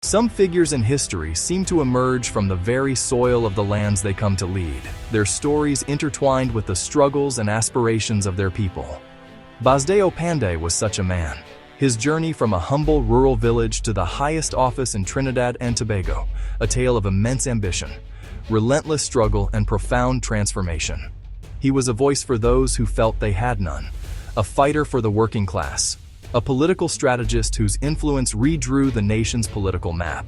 Some figures in history seem to emerge from the very soil of the lands they come to lead, their stories intertwined with the struggles and aspirations of their people. Basdeo Panday was such a man. His journey from a humble rural village to the highest office in Trinidad and Tobago, a tale of immense ambition, relentless struggle, and profound transformation. He was a voice for those who felt they had none, a fighter for the working class, a political strategist whose influence redrew the nation's political map.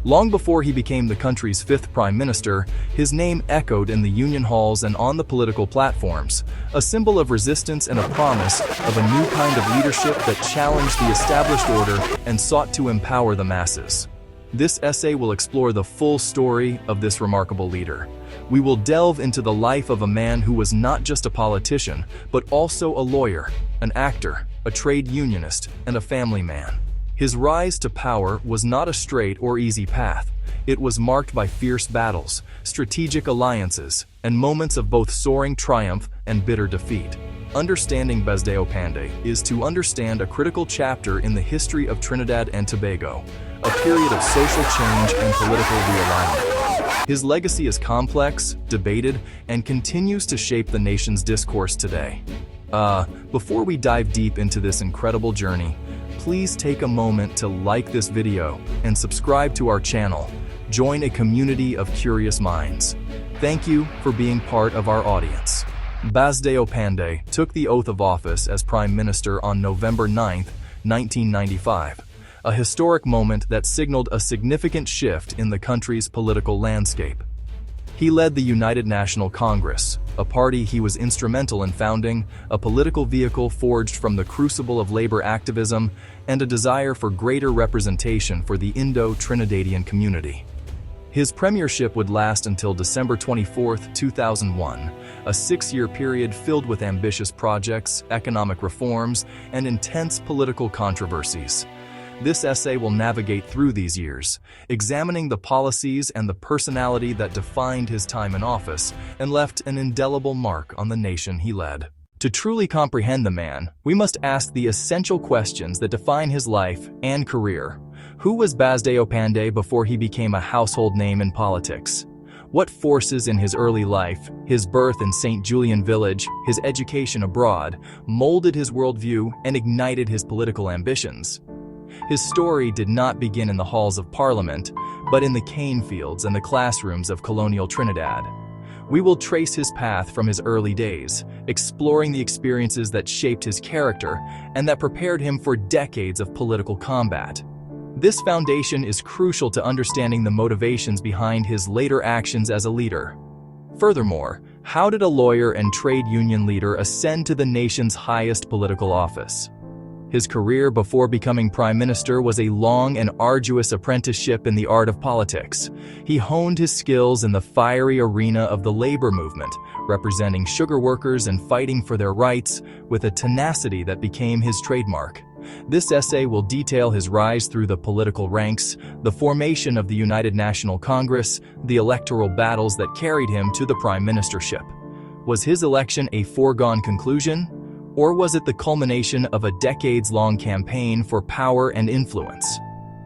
Long before he became the country's fifth prime minister, his name echoed in the union halls and on the political platforms, a symbol of resistance and a promise of a new kind of leadership that challenged the established order and sought to empower the masses. This essay will explore the full story of this remarkable leader. We will delve into the life of a man who was not just a politician, but also a lawyer, an actor, a trade unionist, and a family man. His rise to power was not a straight or easy path. It was marked by fierce battles, strategic alliances, and moments of both soaring triumph and bitter defeat. Understanding Basdeo Panday is to understand a critical chapter in the history of Trinidad and Tobago, a period of social change and political realignment. His legacy is complex, debated, and continues to shape the nation's discourse today. Before we dive deep into this incredible journey, please take a moment to like this video and subscribe to our channel. Join a community of curious minds. Thank you for being part of our audience. Basdeo Panday took the oath of office as Prime Minister on November 9, 1995, a historic moment that signaled a significant shift in the country's political landscape. He led the United National Congress, a party he was instrumental in founding, a political vehicle forged from the crucible of labor activism and a desire for greater representation for the Indo-Trinidadian community. His premiership would last until December 24, 2001, a 6-year period filled with ambitious projects, economic reforms, and intense political controversies. This essay will navigate through these years, examining the policies and the personality that defined his time in office and left an indelible mark on the nation he led. To truly comprehend the man, we must ask the essential questions that define his life and career. Who was Basdeo Panday before he became a household name in politics? What forces in his early life, his birth in St. Julian Village, his education abroad, molded his worldview and ignited his political ambitions? His story did not begin in the halls of Parliament, but in the cane fields and the classrooms of colonial Trinidad. We will trace his path from his early days, exploring the experiences that shaped his character and that prepared him for decades of political combat. This foundation is crucial to understanding the motivations behind his later actions as a leader. Furthermore, how did a lawyer and trade union leader ascend to the nation's highest political office? His career before becoming prime minister was a long and arduous apprenticeship in the art of politics. He honed his skills in the fiery arena of the labor movement, representing sugar workers and fighting for their rights with a tenacity that became his trademark. This essay will detail his rise through the political ranks, the formation of the United National Congress, the electoral battles that carried him to the prime ministership. Was his election a foregone conclusion? Or was it the culmination of a decades-long campaign for power and influence?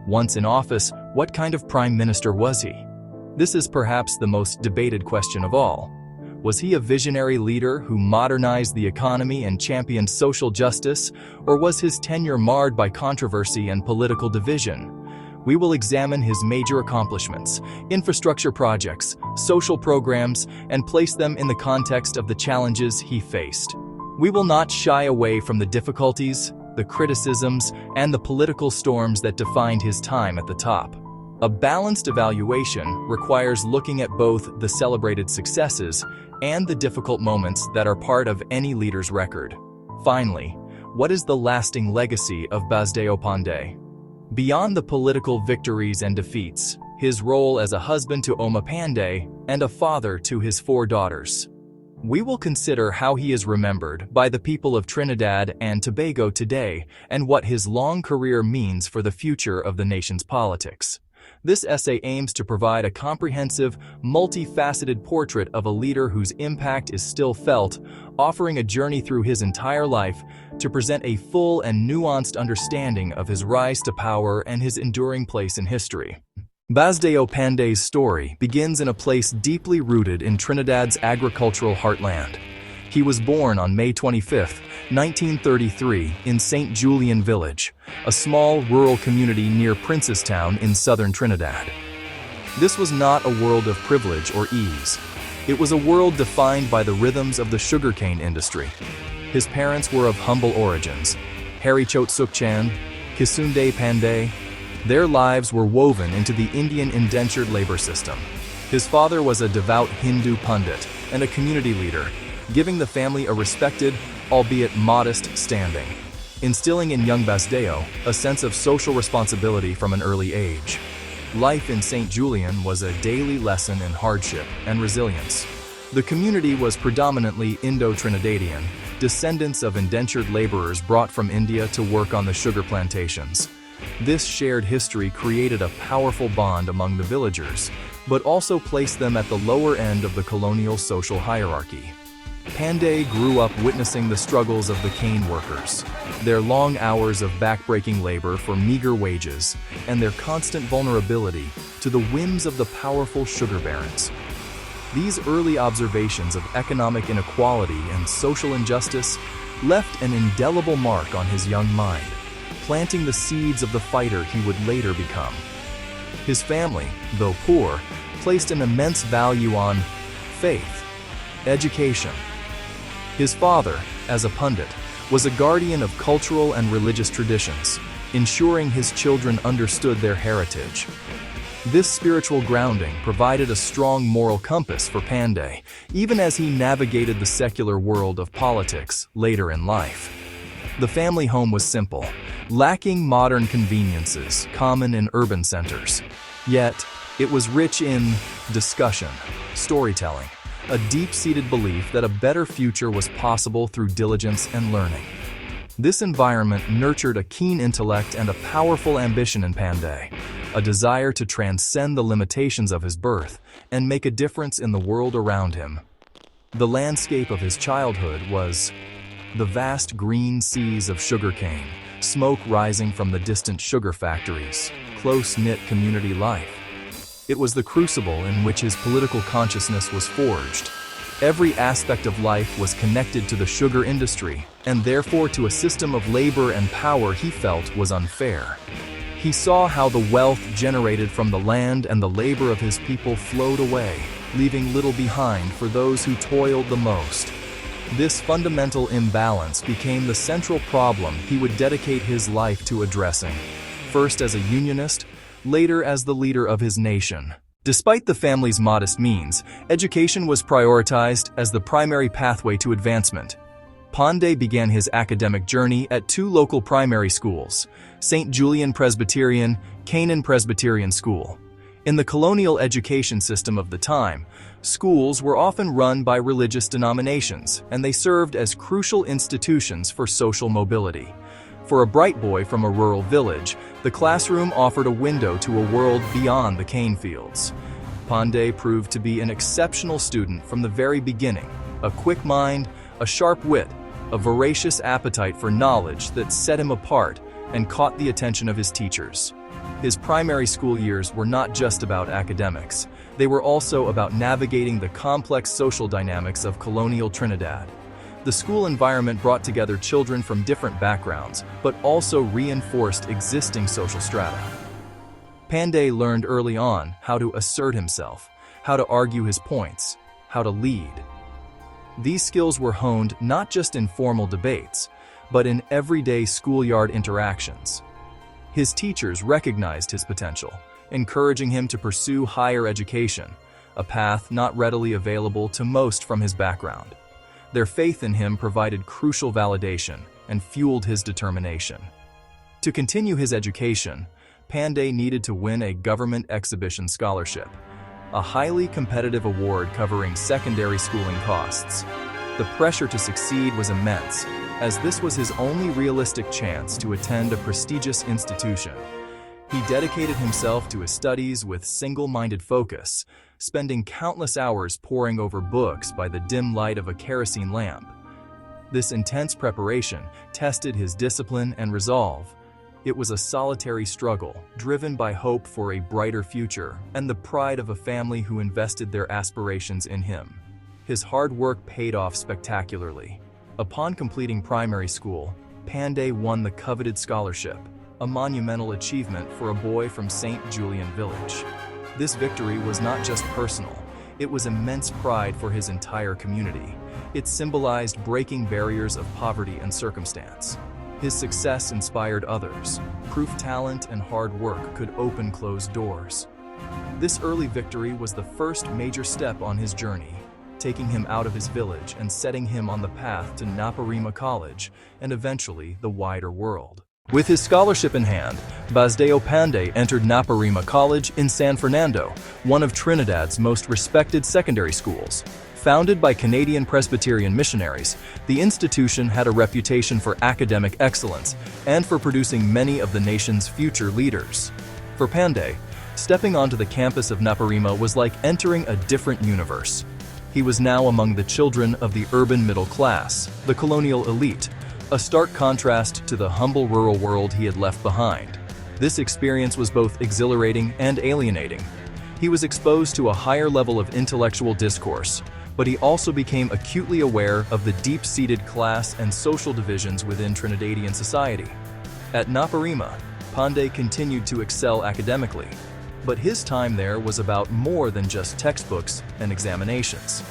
Once in office, what kind of prime minister was he? This is perhaps the most debated question of all. Was he a visionary leader who modernized the economy and championed social justice, or was his tenure marred by controversy and political division? We will examine his major accomplishments, infrastructure projects, social programs, and place them in the context of the challenges he faced. We will not shy away from the difficulties, the criticisms, and the political storms that defined his time at the top. A balanced evaluation requires looking at both the celebrated successes and the difficult moments that are part of any leader's record. Finally, what is the lasting legacy of Basdeo Panday? Beyond the political victories and defeats, his role as a husband to Oma Panday and a father to his 4 daughters. We will consider how he is remembered by the people of Trinidad and Tobago today and what his long career means for the future of the nation's politics. This essay aims to provide a comprehensive, multifaceted portrait of a leader whose impact is still felt, offering a journey through his entire life to present a full and nuanced understanding of his rise to power and his enduring place in history. Basdeo Panday's story begins in a place deeply rooted in Trinidad's agricultural heartland. He was born on May 25, 1933, in St. Julian Village, a small rural community near Princestown in southern Trinidad. This was not a world of privilege or ease. It was a world defined by the rhythms of the sugarcane industry. His parents were of humble origins, Harichot Sukchan, Kisunde Panday. Their lives were woven into the Indian indentured labor system. His father was a devout Hindu pundit and a community leader, giving the family a respected, albeit modest, standing, instilling in young Basdeo a sense of social responsibility from an early age. Life in St. Julian was a daily lesson in hardship and resilience. The community was predominantly Indo-Trinidadian, descendants of indentured laborers brought from India to work on the sugar plantations. This shared history created a powerful bond among the villagers, but also placed them at the lower end of the colonial social hierarchy. Panday grew up witnessing the struggles of the cane workers, their long hours of backbreaking labor for meager wages, and their constant vulnerability to the whims of the powerful sugar barons. These early observations of economic inequality and social injustice left an indelible mark on his young mind, planting the seeds of the fighter he would later become. His family, though poor, placed an immense value on faith, education. His father, as a pundit, was a guardian of cultural and religious traditions, ensuring his children understood their heritage. This spiritual grounding provided a strong moral compass for Panday, even as he navigated the secular world of politics later in life. The family home was simple, lacking modern conveniences common in urban centers. Yet, it was rich in discussion, storytelling, a deep-seated belief that a better future was possible through diligence and learning. This environment nurtured a keen intellect and a powerful ambition in Panday, a desire to transcend the limitations of his birth and make a difference in the world around him. The landscape of his childhood was the vast green seas of sugarcane, smoke rising from the distant sugar factories, close-knit community life. It was the crucible in which his political consciousness was forged. Every aspect of life was connected to the sugar industry, and therefore to a system of labor and power he felt was unfair. He saw how the wealth generated from the land and the labor of his people flowed away, leaving little behind for those who toiled the most. This fundamental imbalance became the central problem he would dedicate his life to addressing, first as a unionist, later as the leader of his nation. Despite the family's modest means, education was prioritized as the primary pathway to advancement. Panday began his academic journey at two local primary schools, St. Julian Presbyterian, Canaan Presbyterian School. In the colonial education system of the time, schools were often run by religious denominations, and they served as crucial institutions for social mobility. For a bright boy from a rural village, the classroom offered a window to a world beyond the cane fields. Panday proved to be an exceptional student from the very beginning, a quick mind, a sharp wit, a voracious appetite for knowledge that set him apart and caught the attention of his teachers. His primary school years were not just about academics. They were also about navigating the complex social dynamics of colonial Trinidad. The school environment brought together children from different backgrounds, but also reinforced existing social strata. Panday learned early on how to assert himself, how to argue his points, how to lead. These skills were honed not just in formal debates, but in everyday schoolyard interactions. His teachers recognized his potential, encouraging him to pursue higher education, a path not readily available to most from his background. Their faith in him provided crucial validation and fueled his determination. To continue his education, Panday needed to win a government exhibition scholarship, a highly competitive award covering secondary schooling costs. The pressure to succeed was immense, as this was his only realistic chance to attend a prestigious institution. He dedicated himself to his studies with single-minded focus, spending countless hours poring over books by the dim light of a kerosene lamp. This intense preparation tested his discipline and resolve. It was a solitary struggle, driven by hope for a brighter future and the pride of a family who invested their aspirations in him. His hard work paid off spectacularly. Upon completing primary school, Panday won the coveted scholarship, a monumental achievement for a boy from St. Julian Village. This victory was not just personal, it was immense pride for his entire community. It symbolized breaking barriers of poverty and circumstance. His success inspired others, proof talent and hard work could open closed doors. This early victory was the first major step on his journey, taking him out of his village and setting him on the path to Naparima College and eventually the wider world. With his scholarship in hand, Basdeo Panday entered Naparima College in San Fernando, one of Trinidad's most respected secondary schools. Founded by Canadian Presbyterian missionaries, the institution had a reputation for academic excellence and for producing many of the nation's future leaders. For Panday, stepping onto the campus of Naparima was like entering a different universe. He was now among the children of the urban middle class, the colonial elite, a stark contrast to the humble rural world he had left behind. This experience was both exhilarating and alienating. He was exposed to a higher level of intellectual discourse, but he also became acutely aware of the deep-seated class and social divisions within Trinidadian society. At Naparima, Panday continued to excel academically, but his time there was about more than just textbooks and examinations.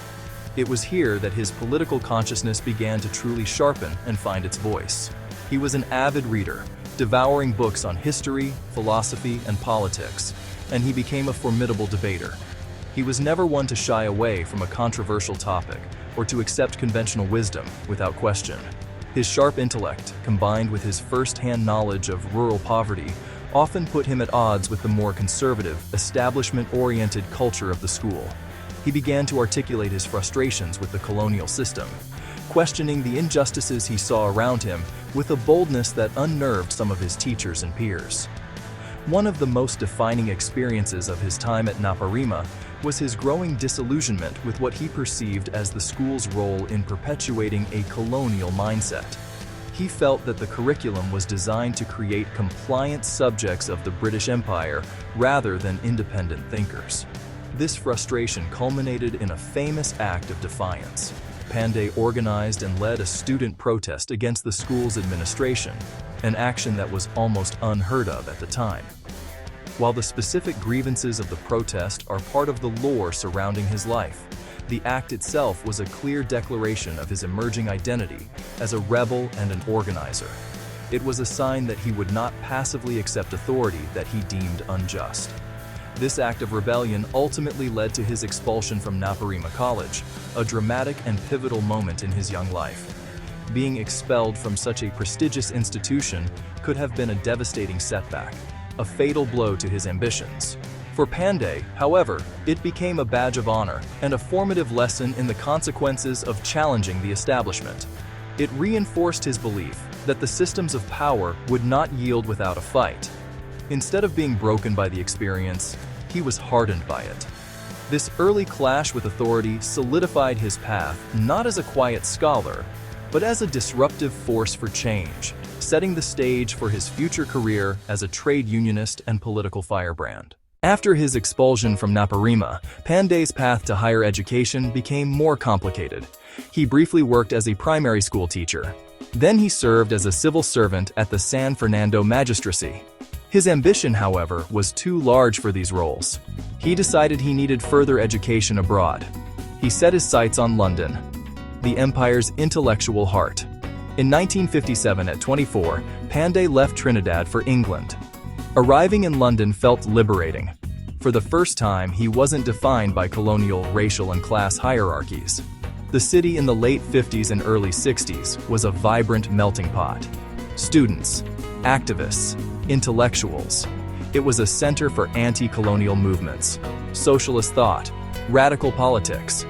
It was here that his political consciousness began to truly sharpen and find its voice. He was an avid reader, devouring books on history, philosophy, and politics, and he became a formidable debater. He was never one to shy away from a controversial topic or to accept conventional wisdom without question. His sharp intellect, combined with his first-hand knowledge of rural poverty, often put him at odds with the more conservative, establishment-oriented culture of the school. He began to articulate his frustrations with the colonial system, questioning the injustices he saw around him with a boldness that unnerved some of his teachers and peers. One of the most defining experiences of his time at Naparima was his growing disillusionment with what he perceived as the school's role in perpetuating a colonial mindset. He felt that the curriculum was designed to create compliant subjects of the British Empire rather than independent thinkers. This frustration culminated in a famous act of defiance. Panday organized and led a student protest against the school's administration, an action that was almost unheard of at the time. While the specific grievances of the protest are part of the lore surrounding his life, the act itself was a clear declaration of his emerging identity as a rebel and an organizer. It was a sign that he would not passively accept authority that he deemed unjust. This act of rebellion ultimately led to his expulsion from Naparima College, a dramatic and pivotal moment in his young life. Being expelled from such a prestigious institution could have been a devastating setback, a fatal blow to his ambitions. For Panday, however, it became a badge of honor and a formative lesson in the consequences of challenging the establishment. It reinforced his belief that the systems of power would not yield without a fight. Instead of being broken by the experience, he was hardened by it. This early clash with authority solidified his path not as a quiet scholar, but as a disruptive force for change, setting the stage for his future career as a trade unionist and political firebrand. After his expulsion from Naparima, Panday's path to higher education became more complicated. He briefly worked as a primary school teacher. Then he served as a civil servant at the San Fernando magistracy. His ambition, however, was too large for these roles. He decided he needed further education abroad. He set his sights on London, the empire's intellectual heart. In 1957, at 24, Panday left Trinidad for England. Arriving in London felt liberating. For the first time, he wasn't defined by colonial, racial, and class hierarchies. The city in the late 50s and early 60s was a vibrant melting pot. Students, activists, intellectuals. It was a center for anti-colonial movements, socialist thought, radical politics.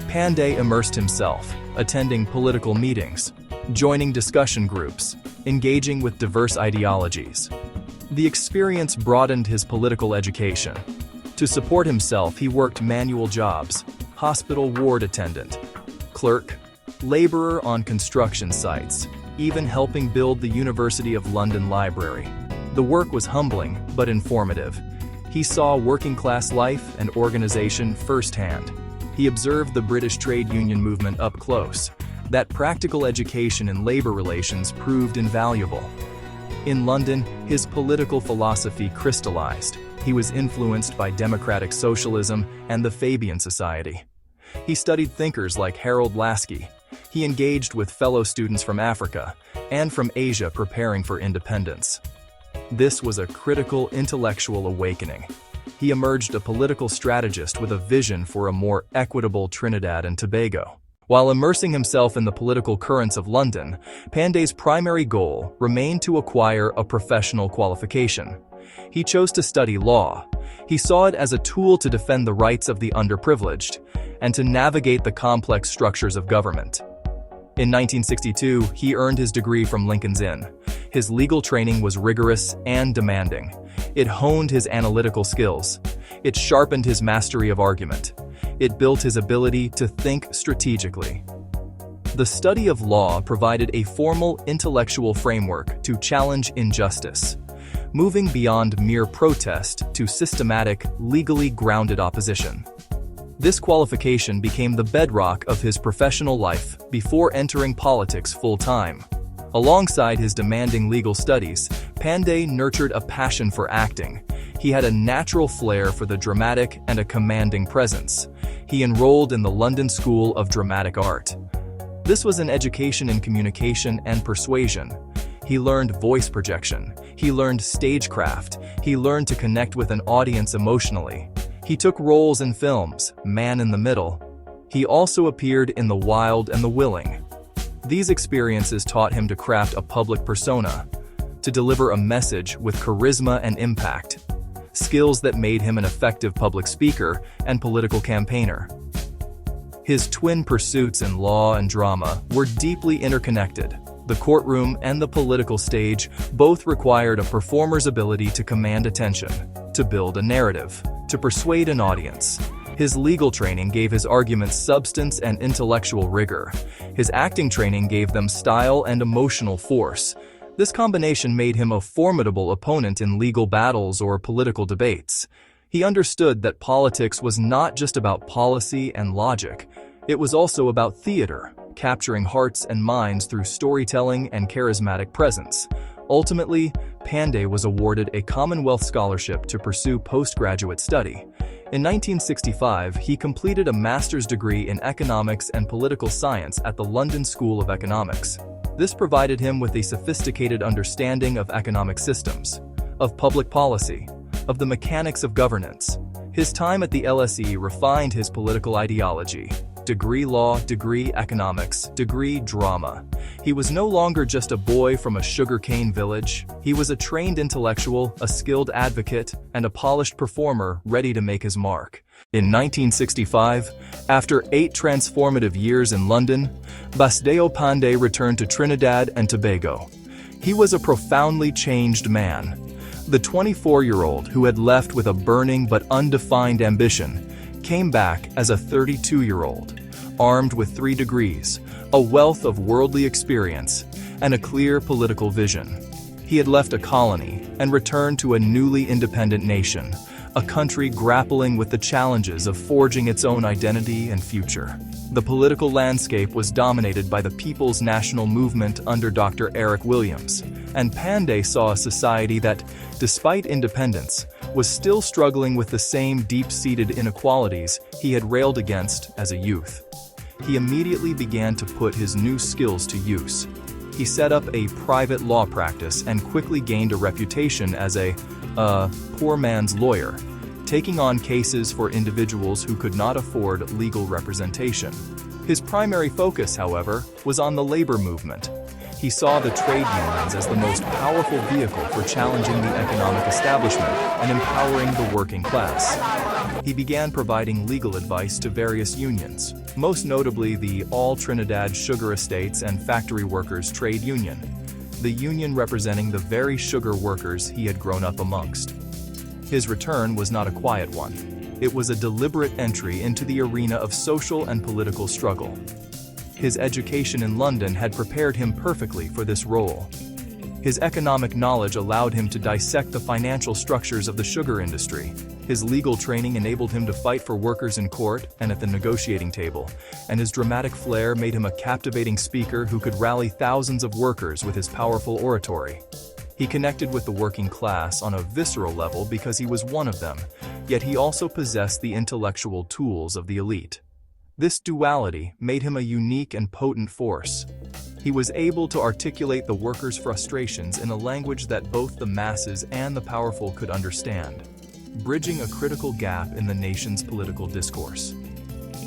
Panday immersed himself, attending political meetings, joining discussion groups, engaging with diverse ideologies. The experience broadened his political education. To support himself, he worked manual jobs: hospital ward attendant, clerk, laborer on construction sites, even helping build the University of London Library. The work was humbling but informative. He saw working-class life and organization firsthand. He observed the British trade union movement up close. That practical education in labor relations proved invaluable. In London, his political philosophy crystallized. He was influenced by democratic socialism and the Fabian Society. He studied thinkers like Harold Laski. He engaged with fellow students from Africa and from Asia preparing for independence. This was a critical intellectual awakening. He emerged a political strategist with a vision for a more equitable Trinidad and Tobago. While immersing himself in the political currents of London, Panday's primary goal remained to acquire a professional qualification. He chose to study law. He saw it as a tool to defend the rights of the underprivileged and to navigate the complex structures of government. In 1962, he earned his degree from Lincoln's Inn. His legal training was rigorous and demanding. It honed his analytical skills. It sharpened his mastery of argument. It built his ability to think strategically. The study of law provided a formal intellectual framework to challenge injustice, moving beyond mere protest to systematic, legally grounded opposition. This qualification became the bedrock of his professional life before entering politics full-time. Alongside his demanding legal studies, Panday nurtured a passion for acting. He had a natural flair for the dramatic and a commanding presence. He enrolled in the London School of Dramatic Art. This was an education in communication and persuasion. He learned voice projection. He learned stagecraft. He learned to connect with an audience emotionally. He took roles in films, Man in the Middle. He also appeared in The Wild and the Willing. These experiences taught him to craft a public persona, to deliver a message with charisma and impact, skills that made him an effective public speaker and political campaigner. His twin pursuits in law and drama were deeply interconnected. The courtroom and the political stage both required a performer's ability to command attention, to build a narrative, to persuade an audience. His legal training gave his arguments substance and intellectual rigor. His acting training gave them style and emotional force. This combination made him a formidable opponent in legal battles or political debates. He understood that politics was not just about policy and logic. It was also about theater, capturing hearts and minds through storytelling and charismatic presence. Ultimately, Panday was awarded a Commonwealth Scholarship to pursue postgraduate study. In 1965, he completed a master's degree in economics and political science at the London School of Economics. This provided him with a sophisticated understanding of economic systems, of public policy, of the mechanics of governance. His time at the LSE refined his political ideology. Degree law, degree economics, degree drama. He was no longer just a boy from a sugarcane village. He was a trained intellectual, a skilled advocate, and a polished performer ready to make his mark. In 1965, after 8 transformative years in London, Basdeo Panday returned to Trinidad and Tobago. He was a profoundly changed man. The 24-year-old who had left with a burning but undefined ambition came back as a 32-year-old, armed with 3 degrees, a wealth of worldly experience, and a clear political vision. He had left a colony and returned to a newly independent nation, a country grappling with the challenges of forging its own identity and future. The political landscape was dominated by the People's National Movement under Dr. Eric Williams, and Panday saw a society that, despite independence, was still struggling with the same deep-seated inequalities he had railed against as a youth. He immediately began to put his new skills to use. He set up a private law practice and quickly gained a reputation as a poor man's lawyer, taking on cases for individuals who could not afford legal representation. His primary focus, however, was on the labor movement. He saw the trade unions as the most powerful vehicle for challenging the economic establishment and empowering the working class. He began providing legal advice to various unions, most notably the All Trinidad Sugar Estates and Factory Workers Trade Union. the union representing the very sugar workers he had grown up amongst. His return was not a quiet one. It was a deliberate entry into the arena of social and political struggle. His education in London had prepared him perfectly for this role. His economic knowledge allowed him to dissect the financial structures of the sugar industry. His legal training enabled him to fight for workers in court and at the negotiating table, and his dramatic flair made him a captivating speaker who could rally thousands of workers with his powerful oratory. He connected with the working class on a visceral level because he was one of them, yet he also possessed the intellectual tools of the elite. This duality made him a unique and potent force. He was able to articulate the workers' frustrations in a language that both the masses and the powerful could understand, bridging a critical gap in the nation's political discourse.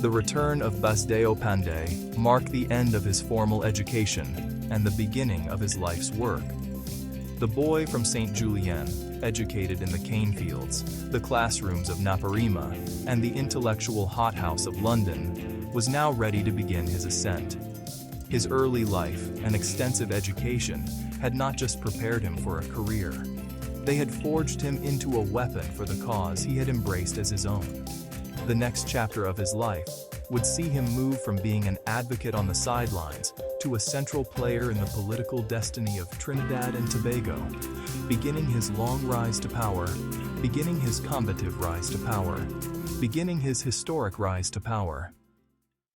The return of Basdeo Panday marked the end of his formal education and the beginning of his life's work. The boy from St. Julien, educated in the cane fields, the classrooms of Naparima, and the intellectual hothouse of London, was now ready to begin his ascent. His early life and extensive education had not just prepared him for a career. They had forged him into a weapon for the cause he had embraced as his own. The next chapter of his life would see him move from being an advocate on the sidelines to a central player in the political destiny of Trinidad and Tobago, beginning his long rise to power, beginning his combative rise to power, beginning his historic rise to power.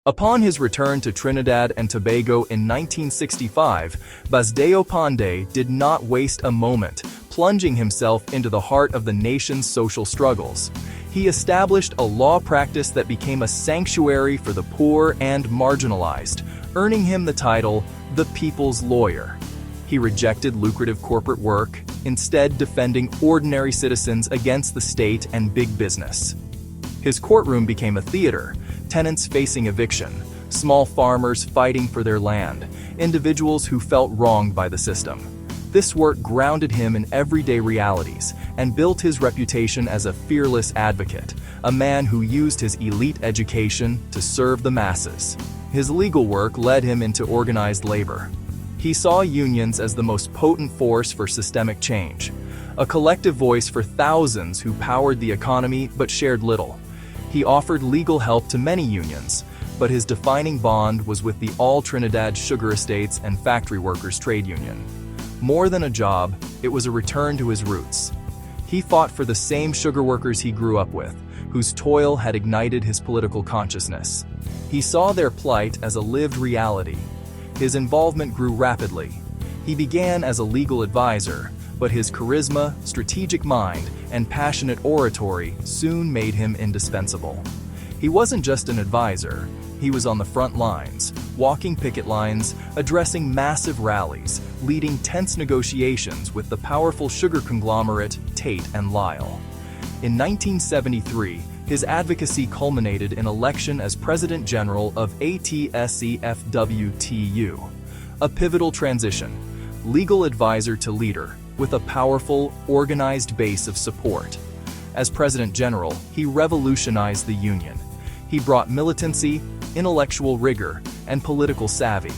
Upon his return to Trinidad and Tobago in 1965, Basdeo Panday did not waste a moment, plunging himself into the heart of the nation's social struggles. He established a law practice that became a sanctuary for the poor and marginalized, earning him the title, the People's Lawyer. He rejected lucrative corporate work, instead defending ordinary citizens against the state and big business. His courtroom became a theater, tenants facing eviction, small farmers fighting for their land, individuals who felt wronged by the system. This work grounded him in everyday realities and built his reputation as a fearless advocate, a man who used his elite education to serve the masses. His legal work led him into organized labor. He saw unions as the most potent force for systemic change, a collective voice for thousands who powered the economy but shared little. He offered legal help to many unions, but his defining bond was with the All Trinidad Sugar Estates and Factory Workers Trade Union. More than a job, it was a return to his roots. He fought for the same sugar workers he grew up with, whose toil had ignited his political consciousness. He saw their plight as a lived reality. His involvement grew rapidly. He began as a legal advisor, but his charisma, strategic mind, and passionate oratory soon made him indispensable. He wasn't just an advisor, he was on the front lines, walking picket lines, addressing massive rallies, leading tense negotiations with the powerful sugar conglomerate Tate and Lyle. In 1973, his advocacy culminated in election as President General of ATSEFWTU, a pivotal transition, legal advisor to leader, with a powerful, organized base of support. As President General, he revolutionized the union. He brought militancy, intellectual rigor, and political savvy.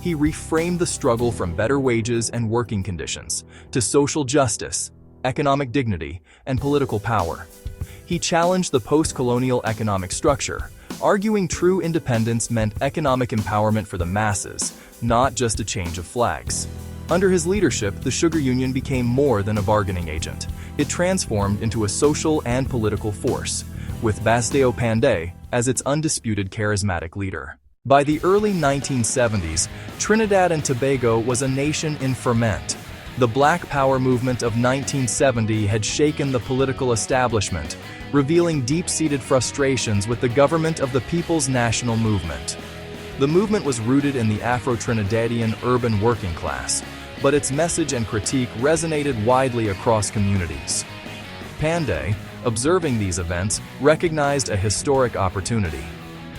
He reframed the struggle from better wages and working conditions to social justice, economic dignity, and political power. He challenged the post-colonial economic structure, arguing true independence meant economic empowerment for the masses, not just a change of flags. Under his leadership, the sugar union became more than a bargaining agent. It transformed into a social and political force, with Basdeo Panday as its undisputed charismatic leader. By the early 1970s, Trinidad and Tobago was a nation in ferment. The Black Power movement of 1970 had shaken the political establishment, revealing deep-seated frustrations with the government of the People's National Movement. The movement was rooted in the Afro-Trinidadian urban working class, but its message and critique resonated widely across communities. Panday, observing these events, recognized a historic opportunity.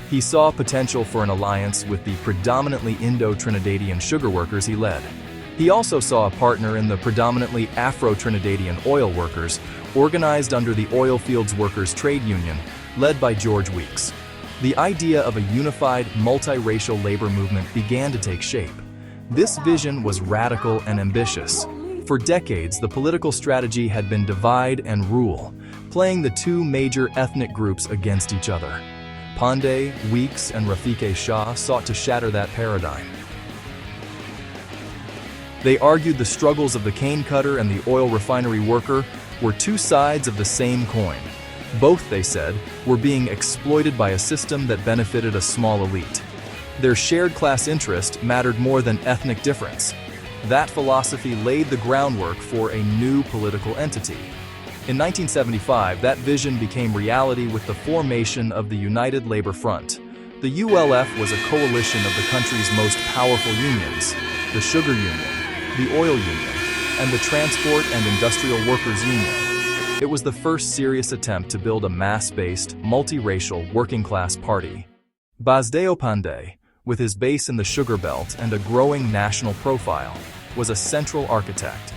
He saw potential for an alliance with the predominantly Indo-Trinidadian sugar workers he led. He also saw a partner in the predominantly Afro-Trinidadian oil workers, organized under the Oilfields Workers Trade Union, led by George Weeks. The idea of a unified, multiracial labor movement began to take shape. This vision was radical and ambitious. For decades, the political strategy had been divide and rule, playing the two major ethnic groups against each other. Panday, Weeks, and Rafike Shah sought to shatter that paradigm. They argued the struggles of the cane cutter and the oil refinery worker were two sides of the same coin. Both, they said, were being exploited by a system that benefited a small elite. Their shared class interest mattered more than ethnic difference. That philosophy laid the groundwork for a new political entity. In 1975, that vision became reality with the formation of the United Labor Front. The ULF was a coalition of the country's most powerful unions, the Sugar Union, the Oil Union, and the Transport and Industrial Workers Union. It was the first serious attempt to build a mass-based, multiracial, working-class party. Basdeo Panday, with his base in the sugar belt and a growing national profile, was a central architect.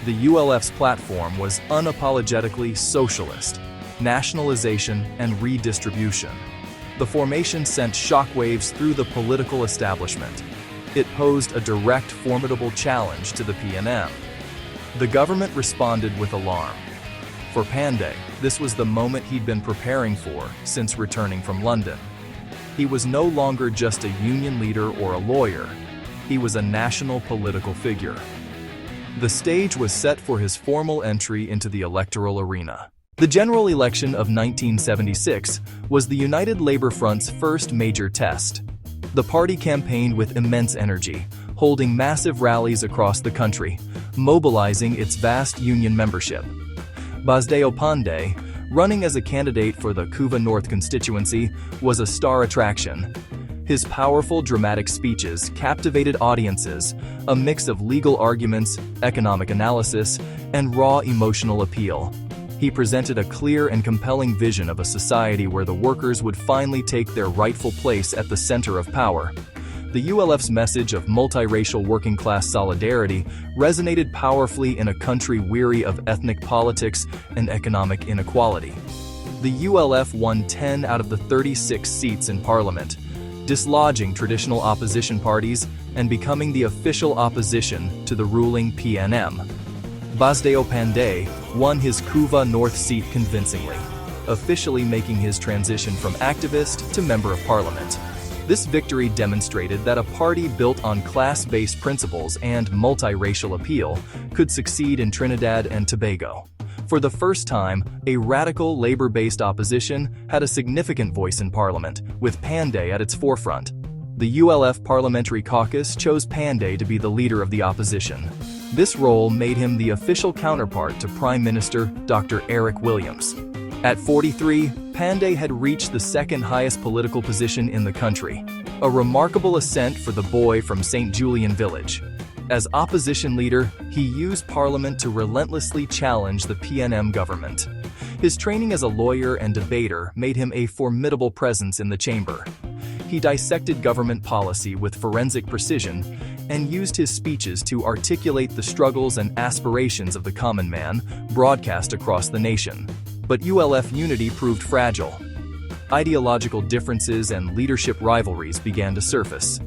The ULF's platform was unapologetically socialist, nationalization and redistribution. The formation sent shockwaves through the political establishment. It posed a direct, formidable challenge to the PNM. The government responded with alarm. For Panday, this was the moment he'd been preparing for since returning from London. He was no longer just a union leader or a lawyer. He was a national political figure. The stage was set for his formal entry into the electoral arena. The general election of 1976 was the United Labor Front's first major test. The party campaigned with immense energy, holding massive rallies across the country, mobilizing its vast union membership. Basdeo Panday, running as a candidate for the Kuva North constituency, was a star attraction. His powerful, dramatic speeches captivated audiences, a mix of legal arguments, economic analysis, and raw emotional appeal. He presented a clear and compelling vision of a society where the workers would finally take their rightful place at the center of power. The ULF's message of multiracial working-class solidarity resonated powerfully in a country weary of ethnic politics and economic inequality. The ULF won 10 out of the 36 seats in Parliament, dislodging traditional opposition parties and becoming the official opposition to the ruling PNM. Basdeo Panday won his Kuva North seat convincingly, officially making his transition from activist to member of parliament. This victory demonstrated that a party built on class-based principles and multiracial appeal could succeed in Trinidad and Tobago. For the first time, a radical labor-based opposition had a significant voice in parliament, with Panday at its forefront. The ULF Parliamentary Caucus chose Panday to be the leader of the opposition. This role made him the official counterpart to Prime Minister Dr. Eric Williams. At 43, Panday had reached the second highest political position in the country, a remarkable ascent for the boy from St. Julian Village. As opposition leader, he used Parliament to relentlessly challenge the PNM government. His training as a lawyer and debater made him a formidable presence in the chamber. He dissected government policy with forensic precision and used his speeches to articulate the struggles and aspirations of the common man broadcast across the nation. But ULF unity proved fragile. Ideological differences and leadership rivalries began to surface.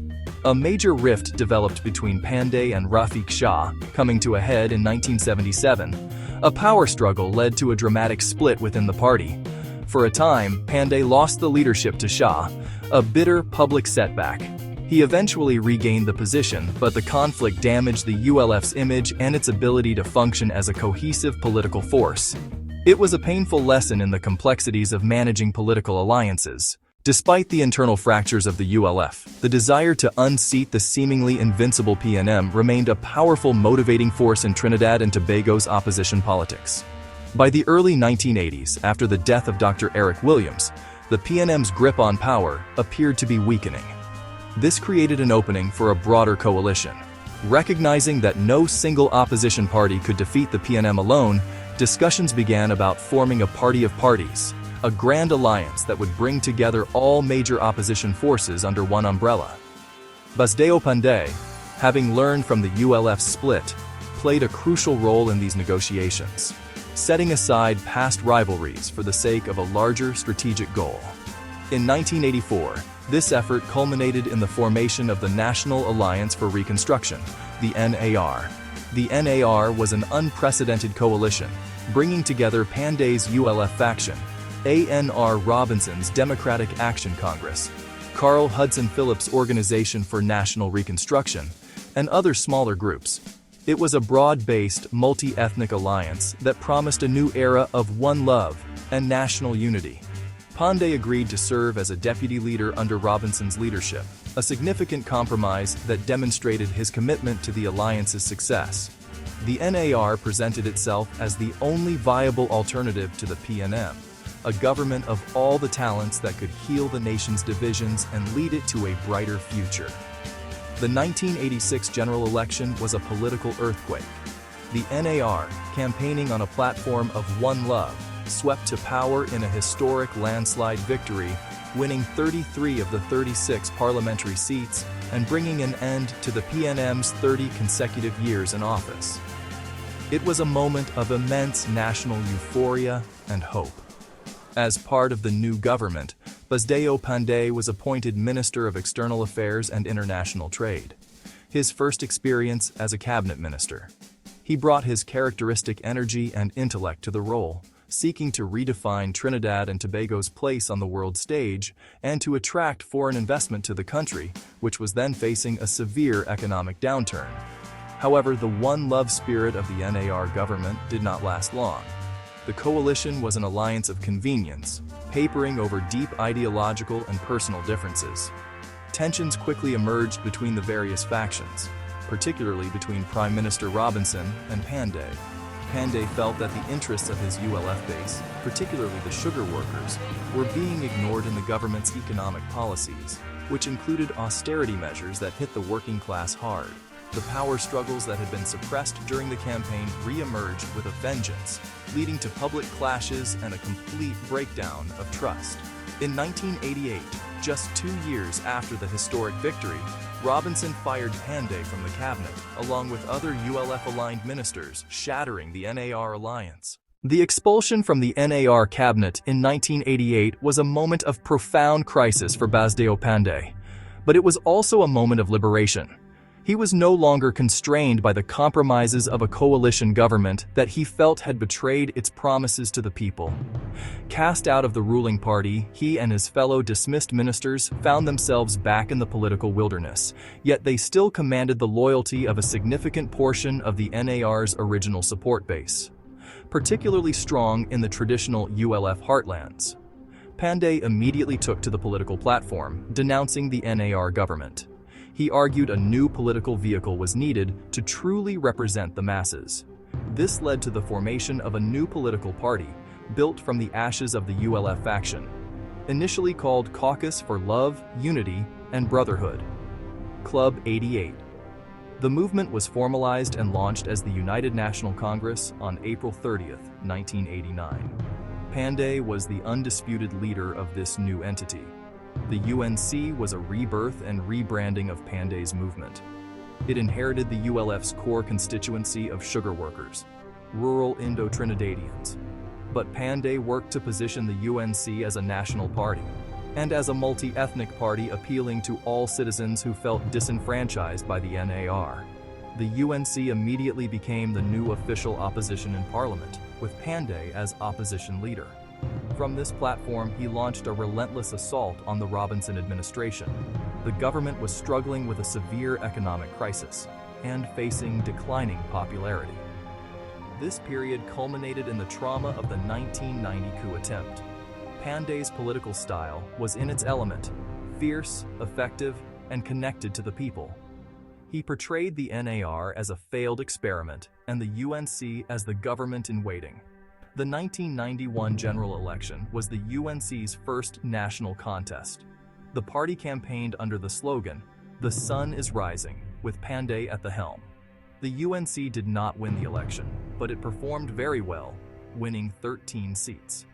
A major rift developed between Panday and Rafike Shah, coming to a head in 1977. A power struggle led to a dramatic split within the party. For a time, Panday lost the leadership to Shah, a bitter public setback. He eventually regained the position, but the conflict damaged the ULF's image and its ability to function as a cohesive political force. It was a painful lesson in the complexities of managing political alliances. Despite the internal fractures of the ULF, the desire to unseat the seemingly invincible PNM remained a powerful motivating force in Trinidad and Tobago's opposition politics. By the early 1980s, after the death of Dr. Eric Williams, the PNM's grip on power appeared to be weakening. This created an opening for a broader coalition. Recognizing that no single opposition party could defeat the PNM alone, discussions began about forming a party of parties, a grand alliance that would bring together all major opposition forces under one umbrella. Basdeo Panday, having learned from the ULF split, played a crucial role in these negotiations, setting aside past rivalries for the sake of a larger strategic goal. In 1984, this effort culminated in the formation of the National Alliance for Reconstruction, the NAR. The NAR was an unprecedented coalition, bringing together Panday's ULF faction, A.N.R. Robinson's Democratic Action Congress, Carl Hudson Phillips' Organization for National Reconstruction, and other smaller groups. It was a broad-based, multi-ethnic alliance that promised a new era of one love and national unity. Panday agreed to serve as a deputy leader under Robinson's leadership, a significant compromise that demonstrated his commitment to the alliance's success. The NAR presented itself as the only viable alternative to the PNM, a government of all the talents that could heal the nation's divisions and lead it to a brighter future. The 1986 general election was a political earthquake. The NAR, campaigning on a platform of one love, swept to power in a historic landslide victory, winning 33 of the 36 parliamentary seats and bringing an end to the PNM's 30 consecutive years in office. It was a moment of immense national euphoria and hope. As part of the new government, Basdeo Panday was appointed Minister of External Affairs and International Trade, his first experience as a cabinet minister. He brought his characteristic energy and intellect to the role, seeking to redefine Trinidad and Tobago's place on the world stage and to attract foreign investment to the country, which was then facing a severe economic downturn. However, the one love spirit of the NAR government did not last long. The coalition was an alliance of convenience, papering over deep ideological and personal differences. Tensions quickly emerged between the various factions, particularly between Prime Minister Robinson and Panday. Panday felt that the interests of his ULF base, particularly the sugar workers, were being ignored in the government's economic policies, which included austerity measures that hit the working class hard. The power struggles that had been suppressed during the campaign re-emerged with a vengeance, leading to public clashes and a complete breakdown of trust. In 1988, just 2 years after the historic victory, Robinson fired Panday from the cabinet, along with other ULF-aligned ministers, shattering the NAR alliance. The expulsion from the NAR cabinet in 1988 was a moment of profound crisis for Basdeo Panday, but it was also a moment of liberation. He was no longer constrained by the compromises of a coalition government that he felt had betrayed its promises to the people. Cast out of the ruling party, he and his fellow dismissed ministers found themselves back in the political wilderness, yet they still commanded the loyalty of a significant portion of the NAR's original support base, particularly strong in the traditional ULF heartlands. Panday immediately took to the political platform, denouncing the NAR government. He argued a new political vehicle was needed to truly represent the masses. This led to the formation of a new political party, built from the ashes of the ULF faction, initially called Caucus for Love, Unity, and Brotherhood, Club 88. The movement was formalized and launched as the United National Congress on April 30, 1989. Panday was the undisputed leader of this new entity. The UNC was a rebirth and rebranding of Panday's movement. It inherited the ULF's core constituency of sugar workers, rural Indo-Trinidadians. But Panday worked to position the UNC as a national party, and as a multi-ethnic party appealing to all citizens who felt disenfranchised by the NAR. The UNC immediately became the new official opposition in Parliament, with Panday as opposition leader. From this platform, he launched a relentless assault on the Robinson administration. The government was struggling with a severe economic crisis and facing declining popularity. This period culminated in the trauma of the 1990 coup attempt. Panday's political style was in its element, fierce, effective, and connected to the people. He portrayed the NAR as a failed experiment and the UNC as the government in waiting. The 1991 general election was the UNC's first national contest. The party campaigned under the slogan, "The sun is rising," with Panday at the helm. The UNC did not win the election, but it performed very well, winning 13 seats.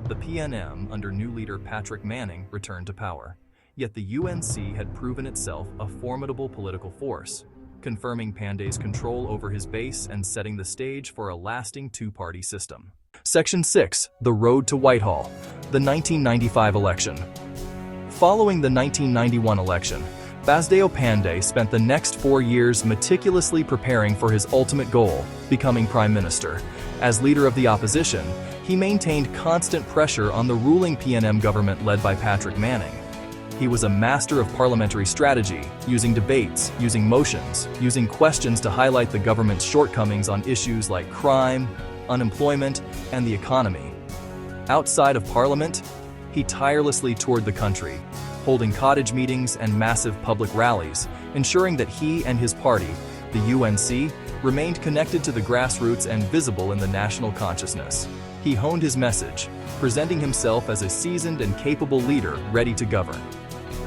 The PNM, under new leader Patrick Manning, returned to power. Yet the UNC had proven itself a formidable political force, confirming Panday's control over his base and setting the stage for a lasting two-party system. Section 6. The Road to Whitehall. The 1995 election. Following the 1991 election, Basdeo Panday spent the next 4 years meticulously preparing for his ultimate goal, becoming prime minister. As leader of the opposition, he maintained constant pressure on the ruling PNM government led by Patrick Manning. He was a master of parliamentary strategy, using debates, using motions, using questions to highlight the government's shortcomings on issues like crime, unemployment, and the economy. Outside of parliament, he tirelessly toured the country, holding cottage meetings and massive public rallies, ensuring that he and his party, the UNC, remained connected to the grassroots and visible in the national consciousness. He honed his message, presenting himself as a seasoned and capable leader ready to govern.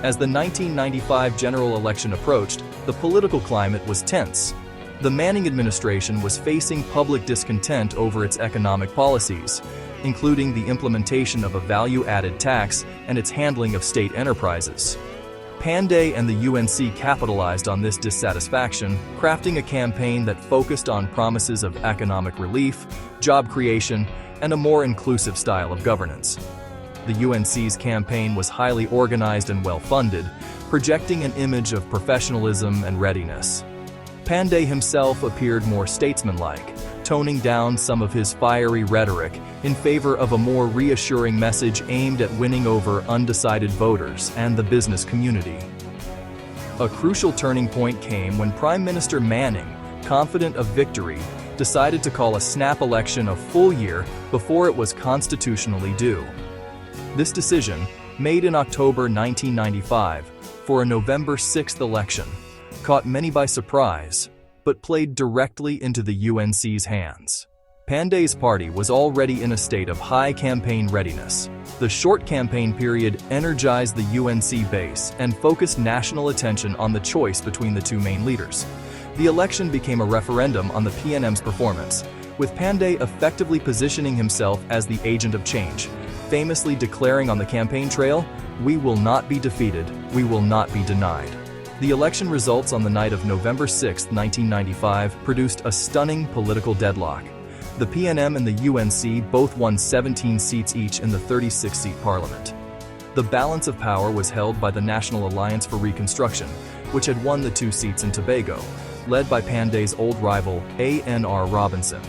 As the 1995 general election approached, the political climate was tense. The Manning administration was facing public discontent over its economic policies, including the implementation of a value-added tax and its handling of state enterprises. Panday and the UNC capitalized on this dissatisfaction, crafting a campaign that focused on promises of economic relief, job creation, and a more inclusive style of governance. The UNC's campaign was highly organized and well-funded, projecting an image of professionalism and readiness. Panday himself appeared more statesmanlike, toning down some of his fiery rhetoric in favor of a more reassuring message aimed at winning over undecided voters and the business community. A crucial turning point came when Prime Minister Manning, confident of victory, decided to call a snap election a full year before it was constitutionally due. This decision, made in October 1995 for a November 6th election, caught many by surprise, but played directly into the UNC's hands. Panday's party was already in a state of high campaign readiness. The short campaign period energized the UNC base and focused national attention on the choice between the two main leaders. The election became a referendum on the PNM's performance, with Panday effectively positioning himself as the agent of change, famously declaring on the campaign trail, "We will not be defeated, we will not be denied." The election results on the night of November 6, 1995, produced a stunning political deadlock. The PNM and the UNC both won 17 seats each in the 36-seat parliament. The balance of power was held by the National Alliance for Reconstruction, which had won the 2 seats in Tobago, led by Panday's old rival, A.N.R. Robinson.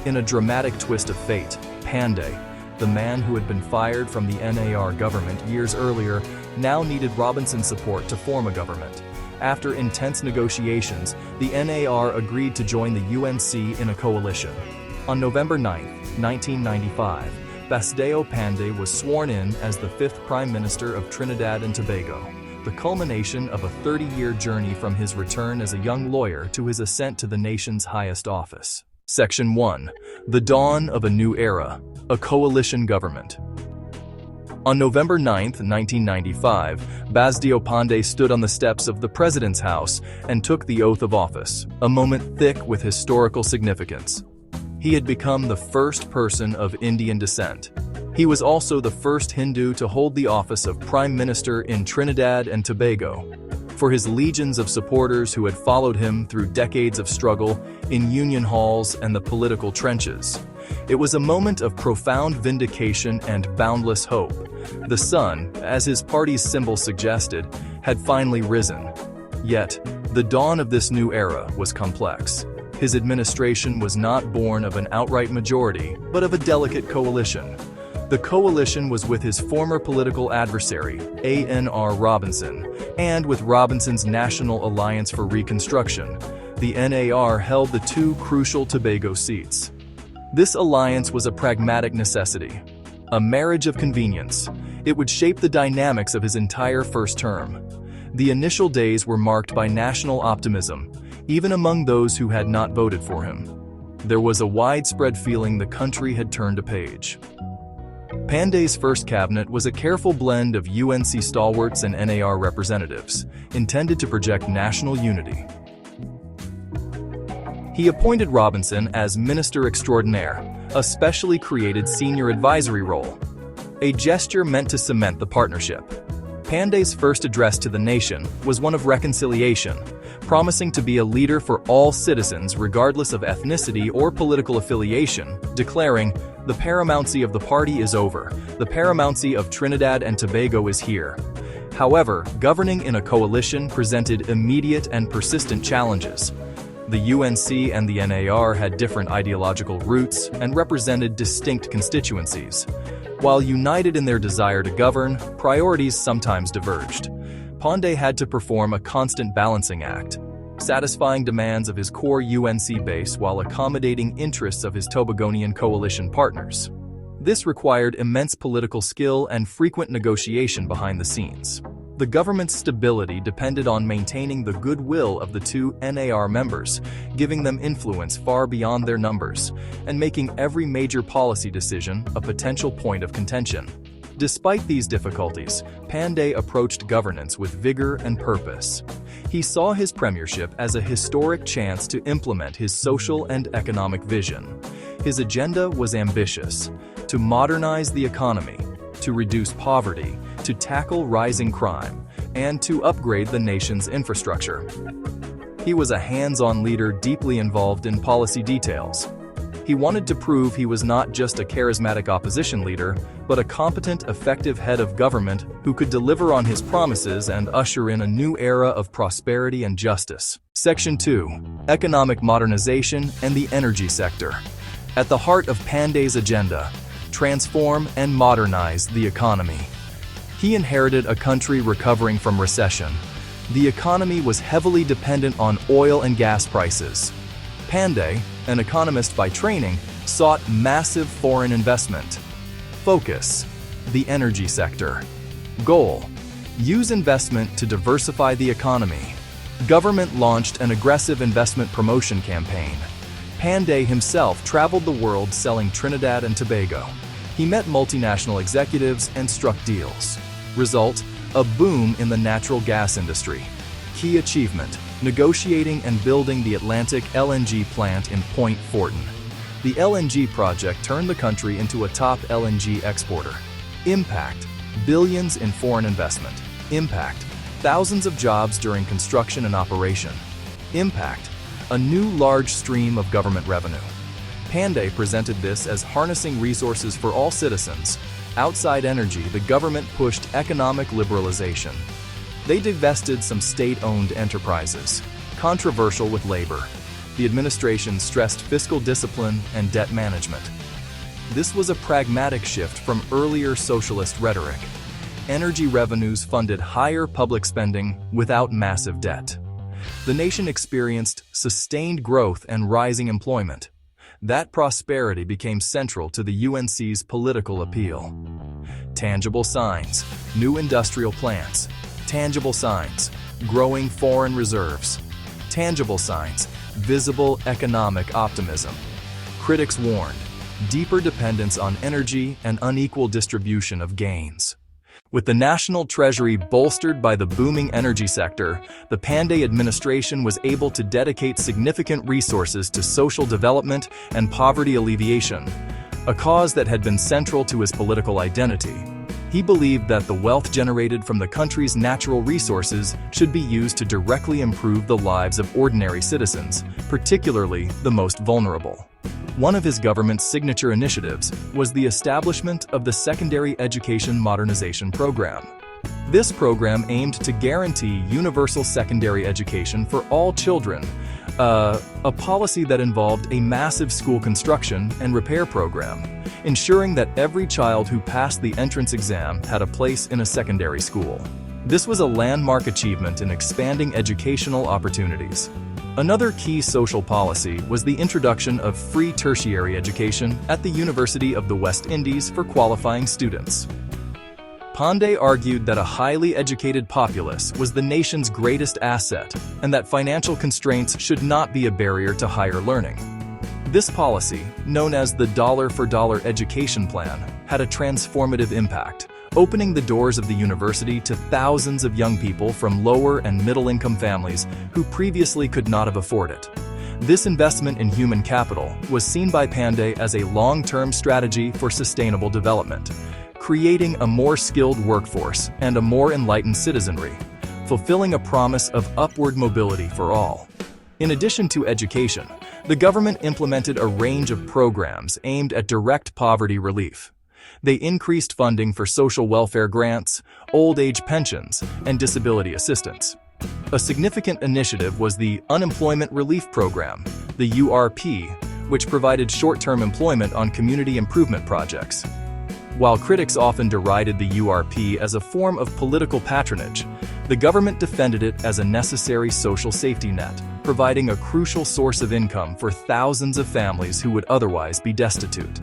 In a dramatic twist of fate, Panday, the man who had been fired from the NAR government years earlier, now needed Robinson's support to form a government. After intense negotiations, the NAR agreed to join the UNC in a coalition. On November 9, 1995, Basdeo Panday was sworn in as the 5th Prime Minister of Trinidad and Tobago, the culmination of a 30-year journey from his return as a young lawyer to his ascent to the nation's highest office. Section 1. The Dawn of a New Era, a Coalition Government. On November 9, 1995, Basdeo Panday stood on the steps of the President's House and took the oath of office, a moment thick with historical significance. He had become the first person of Indian descent. He was also the first Hindu to hold the office of Prime Minister in Trinidad and Tobago. For his legions of supporters who had followed him through decades of struggle in union halls and the political trenches, it was a moment of profound vindication and boundless hope. The sun, as his party's symbol suggested, had finally risen. Yet, the dawn of this new era was complex. His administration was not born of an outright majority, but of a delicate coalition. The coalition was with his former political adversary, A.N.R. Robinson, and with Robinson's National Alliance for Reconstruction. The NAR held the 2 crucial Tobago seats. This alliance was a pragmatic necessity, a marriage of convenience. It would shape the dynamics of his entire first term. The initial days were marked by national optimism, even among those who had not voted for him. There was a widespread feeling the country had turned a page. Panday's first cabinet was a careful blend of UNC stalwarts and NAR representatives, intended to project national unity. He appointed Robinson as Minister Extraordinaire, a specially created senior advisory role, a gesture meant to cement the partnership. Panday's first address to the nation was one of reconciliation, promising to be a leader for all citizens regardless of ethnicity or political affiliation, declaring, "The paramountcy of the party is over. The paramountcy of Trinidad and Tobago is here." However, governing in a coalition presented immediate and persistent challenges. The UNC and the NAR had different ideological roots and represented distinct constituencies. While united in their desire to govern, priorities sometimes diverged. Panday had to perform a constant balancing act, satisfying demands of his core UNC base while accommodating interests of his Tobagonian coalition partners. This required immense political skill and frequent negotiation behind the scenes. The government's stability depended on maintaining the goodwill of the two NAR members, giving them influence far beyond their numbers, and making every major policy decision a potential point of contention. Despite these difficulties, Panday approached governance with vigor and purpose. He saw his premiership as a historic chance to implement his social and economic vision. His agenda was ambitious: to modernize the economy, to reduce poverty, to tackle rising crime, and to upgrade the nation's infrastructure. He was a hands-on leader deeply involved in policy details. He wanted to prove he was not just a charismatic opposition leader, but a competent, effective head of government who could deliver on his promises and usher in a new era of prosperity and justice. Section 2. Economic modernization and the energy sector. At the heart of Panday's agenda, transform and modernize the economy. He inherited a country recovering from recession. The economy was heavily dependent on oil and gas prices. Panday, an economist by training, sought massive foreign investment. Focus: the energy sector. Goal: use investment to diversify the economy. Government launched an aggressive investment promotion campaign. Panday himself traveled the world selling Trinidad and Tobago. He met multinational executives and struck deals. Result: a boom in the natural gas industry. Key achievement: negotiating and building the Atlantic LNG plant in Point Fortin. The LNG project turned the country into a top LNG exporter. Impact: billions in foreign investment. Impact: thousands of jobs during construction and operation. Impact: a new large stream of government revenue. Panday presented this as harnessing resources for all citizens. Outside energy, the government pushed economic liberalization. They divested some state-owned enterprises. Controversial with labor, the administration stressed fiscal discipline and debt management. This was a pragmatic shift from earlier socialist rhetoric. Energy revenues funded higher public spending without massive debt. The nation experienced sustained growth and rising employment. That prosperity became central to the UNC's political appeal. Tangible signs: new industrial plants. Tangible signs: growing foreign reserves. Tangible signs: visible economic optimism. Critics warned: deeper dependence on energy and unequal distribution of gains. With the national treasury bolstered by the booming energy sector, the Panday administration was able to dedicate significant resources to social development and poverty alleviation, a cause that had been central to his political identity. He believed that the wealth generated from the country's natural resources should be used to directly improve the lives of ordinary citizens, particularly the most vulnerable. One of his government's signature initiatives was the establishment of the Secondary Education Modernization Program. This program aimed to guarantee universal secondary education for all children, a policy that involved a massive school construction and repair program, ensuring that every child who passed the entrance exam had a place in a secondary school. This was a landmark achievement in expanding educational opportunities. Another key social policy was the introduction of free tertiary education at the University of the West Indies for qualifying students. Panday argued that a highly educated populace was the nation's greatest asset and that financial constraints should not be a barrier to higher learning. This policy, known as the dollar-for-dollar education plan, had a transformative impact, opening the doors of the university to thousands of young people from lower and middle-income families who previously could not have afforded it. This investment in human capital was seen by Panday as a long-term strategy for sustainable development, creating a more skilled workforce and a more enlightened citizenry, fulfilling a promise of upward mobility for all. In addition to education, the government implemented a range of programs aimed at direct poverty relief. They increased funding for social welfare grants, old age pensions, and disability assistance. A significant initiative was the Unemployment Relief Program, the URP, which provided short-term employment on community improvement projects. While critics often derided the URP as a form of political patronage, the government defended it as a necessary social safety net, providing a crucial source of income for thousands of families who would otherwise be destitute.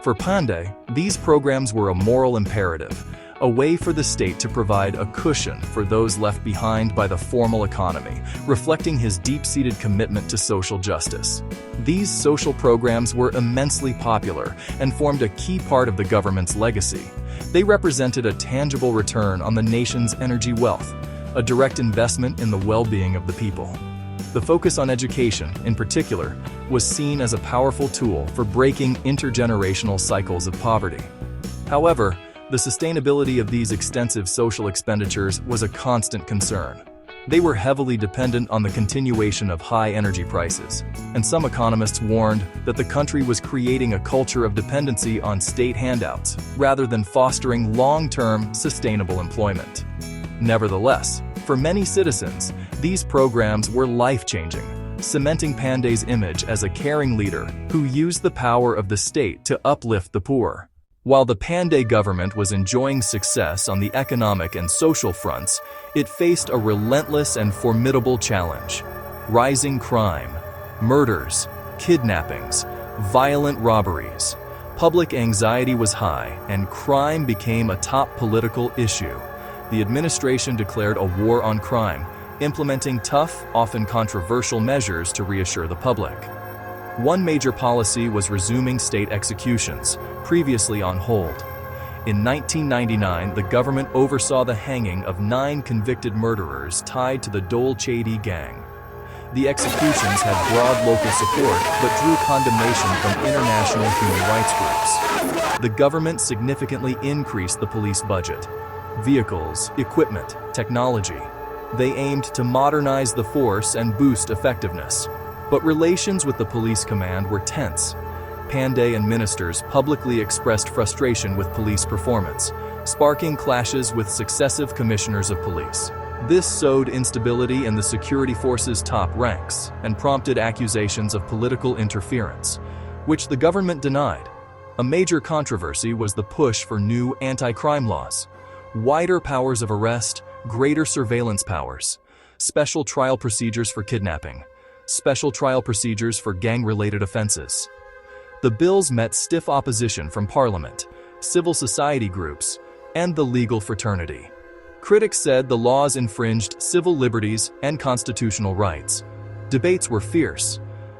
For Panday, these programs were a moral imperative, a way for the state to provide a cushion for those left behind by the formal economy, reflecting his deep-seated commitment to social justice. These social programs were immensely popular and formed a key part of the government's legacy. They represented a tangible return on the nation's energy wealth, a direct investment in the well-being of the people. The focus on education, in particular, was seen as a powerful tool for breaking intergenerational cycles of poverty. However, the sustainability of these extensive social expenditures was a constant concern. They were heavily dependent on the continuation of high energy prices, and some economists warned that the country was creating a culture of dependency on state handouts rather than fostering long-term, sustainable employment. Nevertheless, for many citizens, these programs were life-changing, cementing Panday's image as a caring leader who used the power of the state to uplift the poor. While the Panday government was enjoying success on the economic and social fronts, it faced a relentless and formidable challenge: rising crime, murders, kidnappings, violent robberies. Public anxiety was high, and crime became a top political issue. The administration declared a war on crime, implementing tough, often controversial measures to reassure the public. One major policy was resuming state executions, previously on hold. In 1999, the government oversaw the hanging of 9 convicted murderers tied to the Dole Chedi gang. The executions had broad local support but drew condemnation from international human rights groups. The government significantly increased the police budget. Vehicles, equipment, technology. They aimed to modernize the force and boost effectiveness. But relations with the police command were tense. Panday and ministers publicly expressed frustration with police performance, sparking clashes with successive commissioners of police. This sowed instability in the security forces' top ranks and prompted accusations of political interference, which the government denied. A major controversy was the push for new anti-crime laws, wider powers of arrest, greater surveillance powers, special trial procedures for kidnapping, special trial procedures for gang-related offenses. The bills met stiff opposition from Parliament, civil society groups, and the legal fraternity. Critics said the laws infringed civil liberties and constitutional rights. Debates were fierce.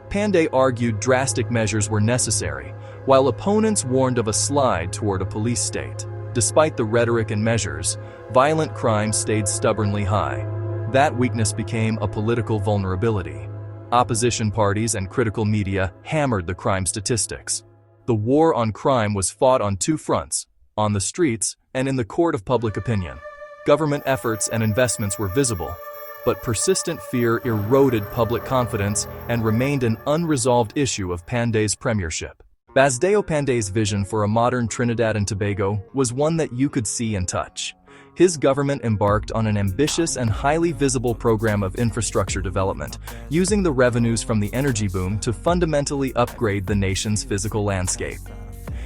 Panday argued drastic measures were necessary, while opponents warned of a slide toward a police state. Despite the rhetoric and measures, violent crime stayed stubbornly high. That weakness became a political vulnerability. Opposition parties and critical media hammered the crime statistics. The war on crime was fought on 2 fronts, on the streets and in the court of public opinion. Government efforts and investments were visible, but persistent fear eroded public confidence and remained an unresolved issue of Panday's premiership. Basdeo Panday's vision for a modern Trinidad and Tobago was one that you could see and touch. His government embarked on an ambitious and highly visible program of infrastructure development, using the revenues from the energy boom to fundamentally upgrade the nation's physical landscape.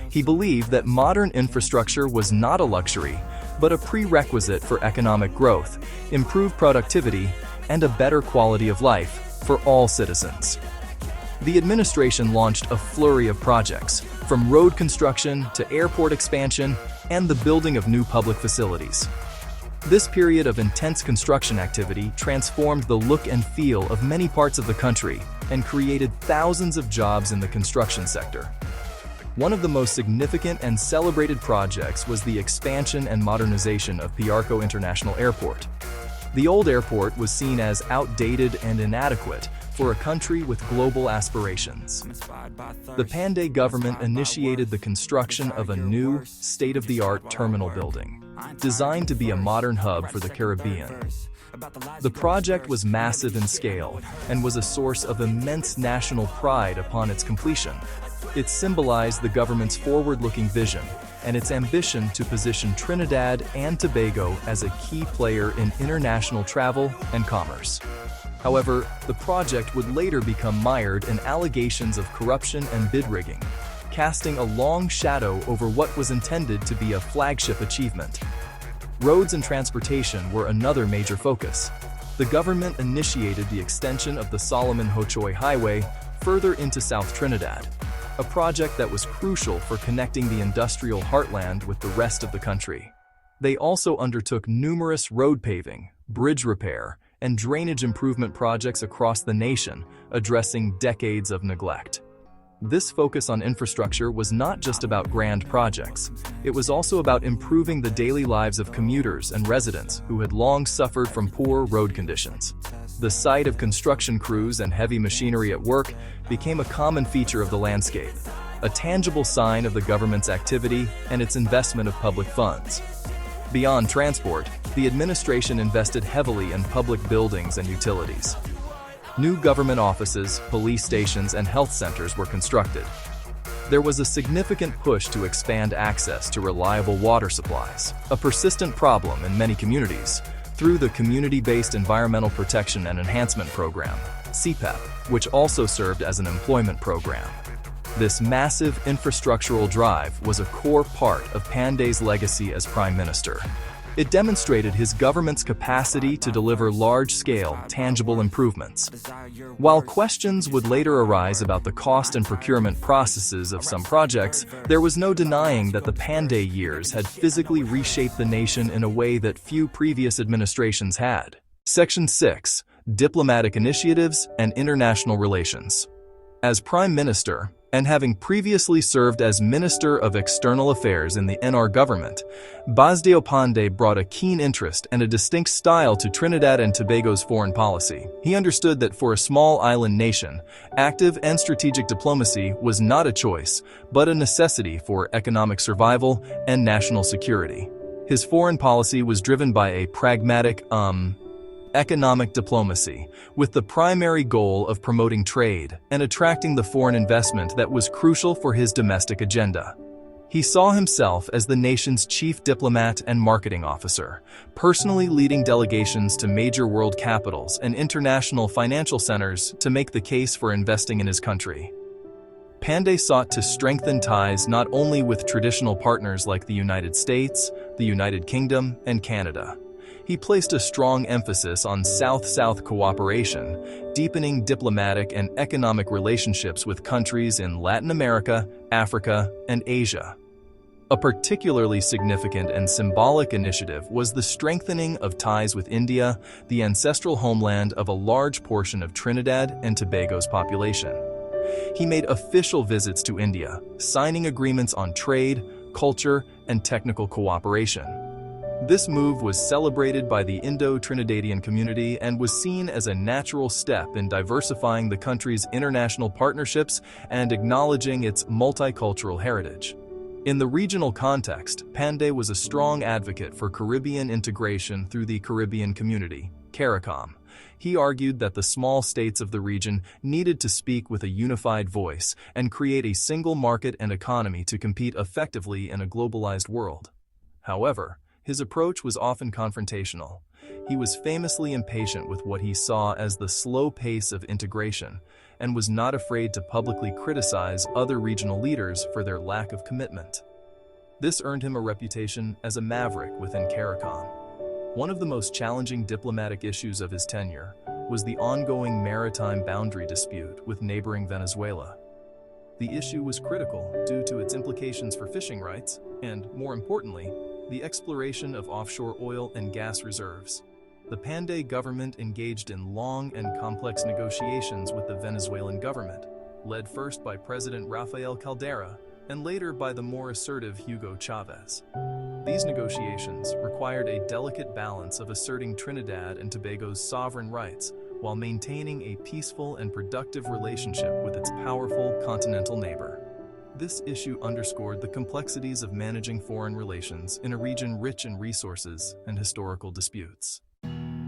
He believed that modern infrastructure was not a luxury, but a prerequisite for economic growth, improved productivity, and a better quality of life for all citizens. The administration launched a flurry of projects, from road construction to airport expansion and the building of new public facilities. This period of intense construction activity transformed the look and feel of many parts of the country and created thousands of jobs in the construction sector. One of the most significant and celebrated projects was the expansion and modernization of Patriotic International Airport. The old airport was seen as outdated and inadequate for a country with global aspirations. The Panday government initiated the construction of a new, state-of-the-art terminal building, designed to be a modern hub for the Caribbean. The project was massive in scale and was a source of immense national pride upon its completion. It symbolized the government's forward-looking vision and its ambition to position Trinidad and Tobago as a key player in international travel and commerce. However, the project would later become mired in allegations of corruption and bid rigging, casting a long shadow over what was intended to be a flagship achievement. Roads and transportation were another major focus. The government initiated the extension of the Solomon-Hochoy Highway further into South Trinidad, a project that was crucial for connecting the industrial heartland with the rest of the country. They also undertook numerous road paving, bridge repair, and drainage improvement projects across the nation, addressing decades of neglect. This focus on infrastructure was not just about grand projects. It was also about improving the daily lives of commuters and residents who had long suffered from poor road conditions. The sight of construction crews and heavy machinery at work became a common feature of the landscape, a tangible sign of the government's activity and its investment of public funds. Beyond transport, the administration invested heavily in public buildings and utilities. New government offices, police stations, and health centers were constructed. There was a significant push to expand access to reliable water supplies, a persistent problem in many communities, through the Community-Based Environmental Protection and Enhancement Program, CPEP, which also served as an employment program. This massive infrastructural drive was a core part of Panday's legacy as Prime Minister. It demonstrated his government's capacity to deliver large-scale, tangible improvements. While questions would later arise about the cost and procurement processes of some projects, there was no denying that the Panday years had physically reshaped the nation in a way that few previous administrations had. Section 6. Diplomatic Initiatives and International Relations. As Prime Minister, and having previously served as Minister of External Affairs in the NR government, Basdeo Panday brought a keen interest and a distinct style to Trinidad and Tobago's foreign policy. He understood that for a small island nation, active and strategic diplomacy was not a choice, but a necessity for economic survival and national security. His foreign policy was driven by a pragmatic, economic diplomacy, with the primary goal of promoting trade and attracting the foreign investment that was crucial for his domestic agenda. He saw himself as the nation's chief diplomat and marketing officer, personally leading delegations to major world capitals and international financial centers to make the case for investing in his country. Panday sought to strengthen ties not only with traditional partners like the United States, the United Kingdom, and Canada. He placed a strong emphasis on South-South cooperation, deepening diplomatic and economic relationships with countries in Latin America, Africa, and Asia. A particularly significant and symbolic initiative was the strengthening of ties with India, the ancestral homeland of a large portion of Trinidad and Tobago's population. He made official visits to India, signing agreements on trade, culture, and technical cooperation. This move was celebrated by the Indo-Trinidadian community and was seen as a natural step in diversifying the country's international partnerships and acknowledging its multicultural heritage. In the regional context, Panday was a strong advocate for Caribbean integration through the Caribbean Community, CARICOM. He argued that the small states of the region needed to speak with a unified voice and create a single market and economy to compete effectively in a globalized world. However, his approach was often confrontational. He was famously impatient with what he saw as the slow pace of integration, and was not afraid to publicly criticize other regional leaders for their lack of commitment. This earned him a reputation as a maverick within CARICOM. One of the most challenging diplomatic issues of his tenure was the ongoing maritime boundary dispute with neighboring Venezuela. The issue was critical due to its implications for fishing rights and, more importantly, the exploration of offshore oil and gas reserves. The Panday government engaged in long and complex negotiations with the Venezuelan government, led first by President Rafael Caldera and later by the more assertive Hugo Chavez. These negotiations required a delicate balance of asserting Trinidad and Tobago's sovereign rights while maintaining a peaceful and productive relationship with its powerful continental neighbor. This issue underscored the complexities of managing foreign relations in a region rich in resources and historical disputes.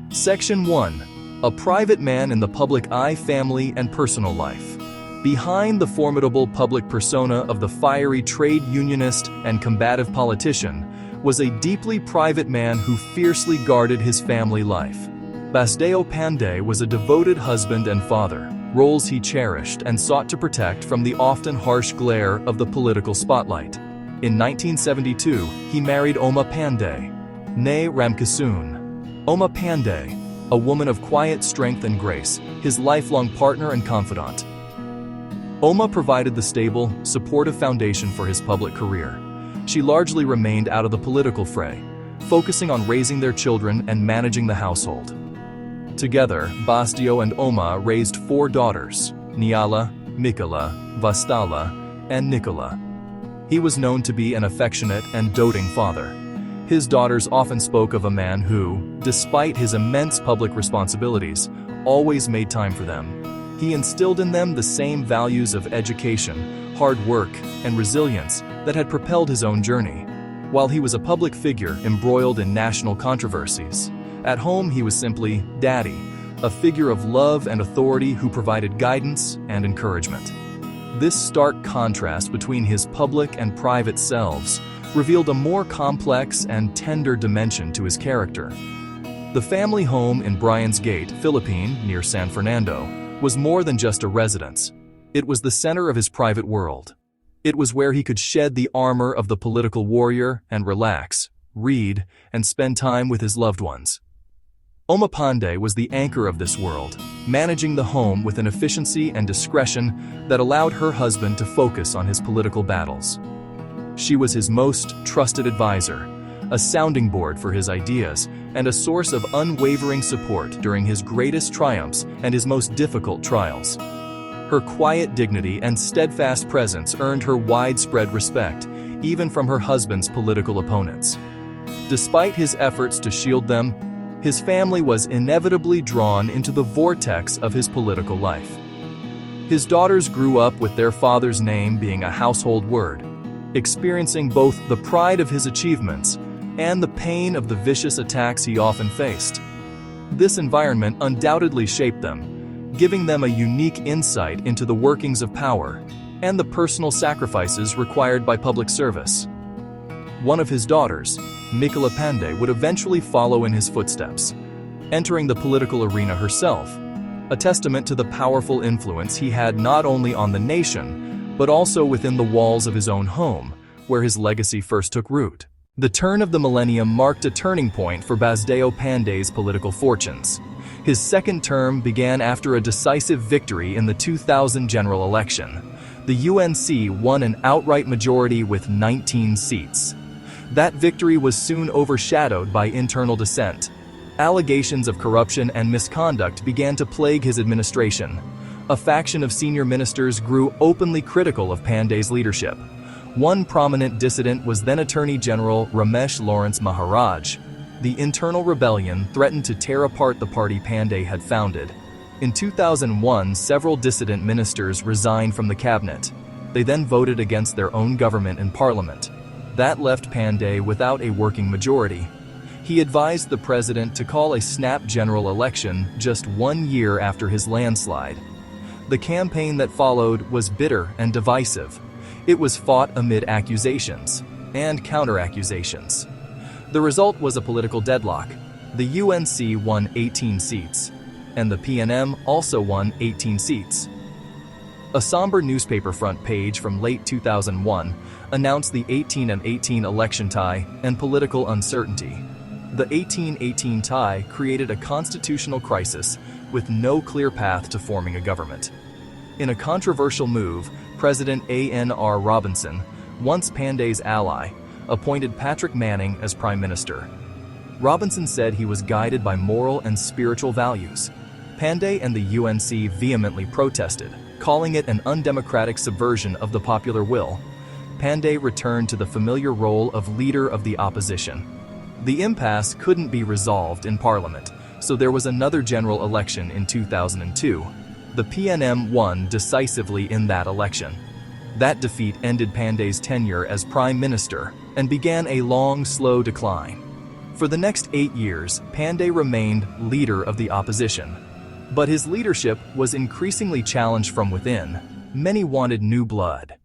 Section 1. A private man in the public eye, family, and personal life. Behind the formidable public persona of the fiery trade unionist and combative politician was a deeply private man who fiercely guarded his family life. Basdeo Panday was a devoted husband and father, roles he cherished and sought to protect from the often harsh glare of the political spotlight. In 1972, he married Oma Panday, née Ramkasoon. Oma Panday, a woman of quiet strength and grace, his lifelong partner and confidant. Oma provided the stable, supportive foundation for his public career. She largely remained out of the political fray, focusing on raising their children and managing the household. Together, Basdeo and Oma raised 4 daughters, Nyala, Mikola, Vastala, and Nicola. He was known to be an affectionate and doting father. His daughters often spoke of a man who, despite his immense public responsibilities, always made time for them. He instilled in them the same values of education, hard work, and resilience that had propelled his own journey. While he was a public figure embroiled in national controversies, at home he was simply Daddy, a figure of love and authority who provided guidance and encouragement. This stark contrast between his public and private selves revealed a more complex and tender dimension to his character. The family home in Bryan's Gate, Philippines, near San Fernando, was more than just a residence. It was the center of his private world. It was where he could shed the armor of the political warrior and relax, read, and spend time with his loved ones. Oma Panday was the anchor of this world, managing the home with an efficiency and discretion that allowed her husband to focus on his political battles. She was his most trusted advisor, a sounding board for his ideas, and a source of unwavering support during his greatest triumphs and his most difficult trials. Her quiet dignity and steadfast presence earned her widespread respect, even from her husband's political opponents. Despite his efforts to shield them, his family was inevitably drawn into the vortex of his political life. His daughters grew up with their father's name being a household word, experiencing both the pride of his achievements and the pain of the vicious attacks he often faced. This environment undoubtedly shaped them, giving them a unique insight into the workings of power and the personal sacrifices required by public service. One of his daughters, Mikola Panday, would eventually follow in his footsteps, entering the political arena herself, a testament to the powerful influence he had not only on the nation, but also within the walls of his own home, where his legacy first took root. The turn of the millennium marked a turning point for Basdeo Panday's political fortunes. His second term began after a decisive victory in the 2000 general election. The UNC won an outright majority with 19 seats. That victory was soon overshadowed by internal dissent. Allegations of corruption and misconduct began to plague his administration. A faction of senior ministers grew openly critical of Panday's leadership. One prominent dissident was then Attorney General Ramesh Lawrence Maharaj. The internal rebellion threatened to tear apart the party Panday had founded. In 2001, several dissident ministers resigned from the cabinet. They then voted against their own government in parliament. That left Panday without a working majority. He advised the president to call a snap general election just 1 year after his landslide. The campaign that followed was bitter and divisive. It was fought amid accusations and counter-accusations. The result was a political deadlock. The UNC won 18 seats, and the PNM also won 18 seats. A somber newspaper front page from late 2001 announced the 18-18 election tie and political uncertainty. The 18-18 tie created a constitutional crisis with no clear path to forming a government. In a controversial move, President A.N.R. Robinson, once Panday's ally, appointed Patrick Manning as Prime Minister. Robinson said he was guided by moral and spiritual values. Panday and the UNC vehemently protested, calling it an undemocratic subversion of the popular will. Panday returned to the familiar role of leader of the opposition. The impasse couldn't be resolved in Parliament, so there was another general election in 2002. The PNM won decisively in that election. That defeat ended Panday's tenure as Prime Minister and began a long, slow decline. For the next 8 years, Panday remained leader of the opposition. But his leadership was increasingly challenged from within. many wanted new blood.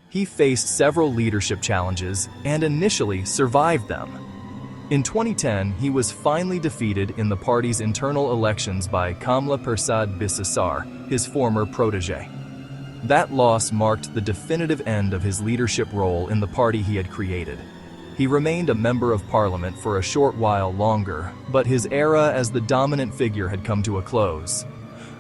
He faced several leadership challenges and initially survived them. In 2010, he was finally defeated in the party's internal elections by Kamla Persad Bisesar, his former protege. That loss marked the definitive end of his leadership role in the party he had created. He remained a member of parliament for a short while longer, but his era as the dominant figure had come to a close.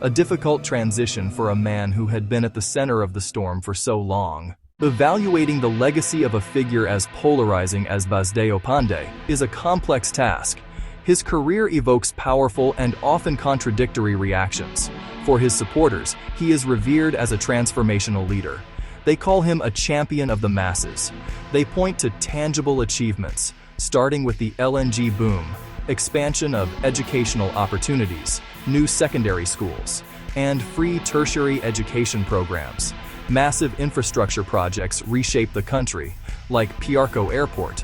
A difficult transition for a man who had been at the center of the storm for so long. Evaluating the legacy of a figure as polarizing as Basdeo Panday is a complex task. His career evokes powerful and often contradictory reactions. For his supporters, he is revered as a transformational leader. They call him a champion of the masses. They point to tangible achievements, starting with the LNG boom, expansion of educational opportunities, new secondary schools, and free tertiary education programs. Massive infrastructure projects reshape the country, like Piarco Airport.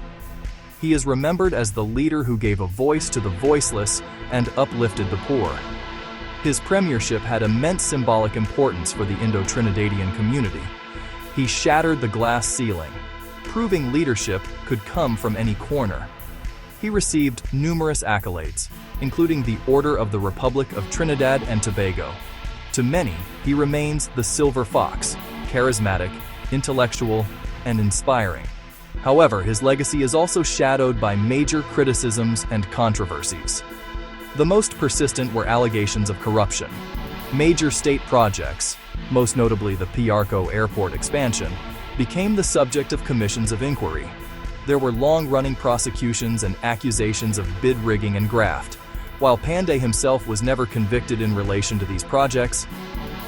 He is remembered as the leader who gave a voice to the voiceless and uplifted the poor. His premiership had immense symbolic importance for the Indo-Trinidadian community. He shattered the glass ceiling, proving leadership could come from any corner. He received numerous accolades, including the Order of the Republic of Trinidad and Tobago. To many, he remains the Silver Fox, charismatic, intellectual, and inspiring. However, his legacy is also shadowed by major criticisms and controversies. The most persistent were allegations of corruption. Major state projects, most notably the Piarco Airport expansion, became the subject of commissions of inquiry. There were long-running prosecutions and accusations of bid rigging and graft. While Panday himself was never convicted in relation to these projects,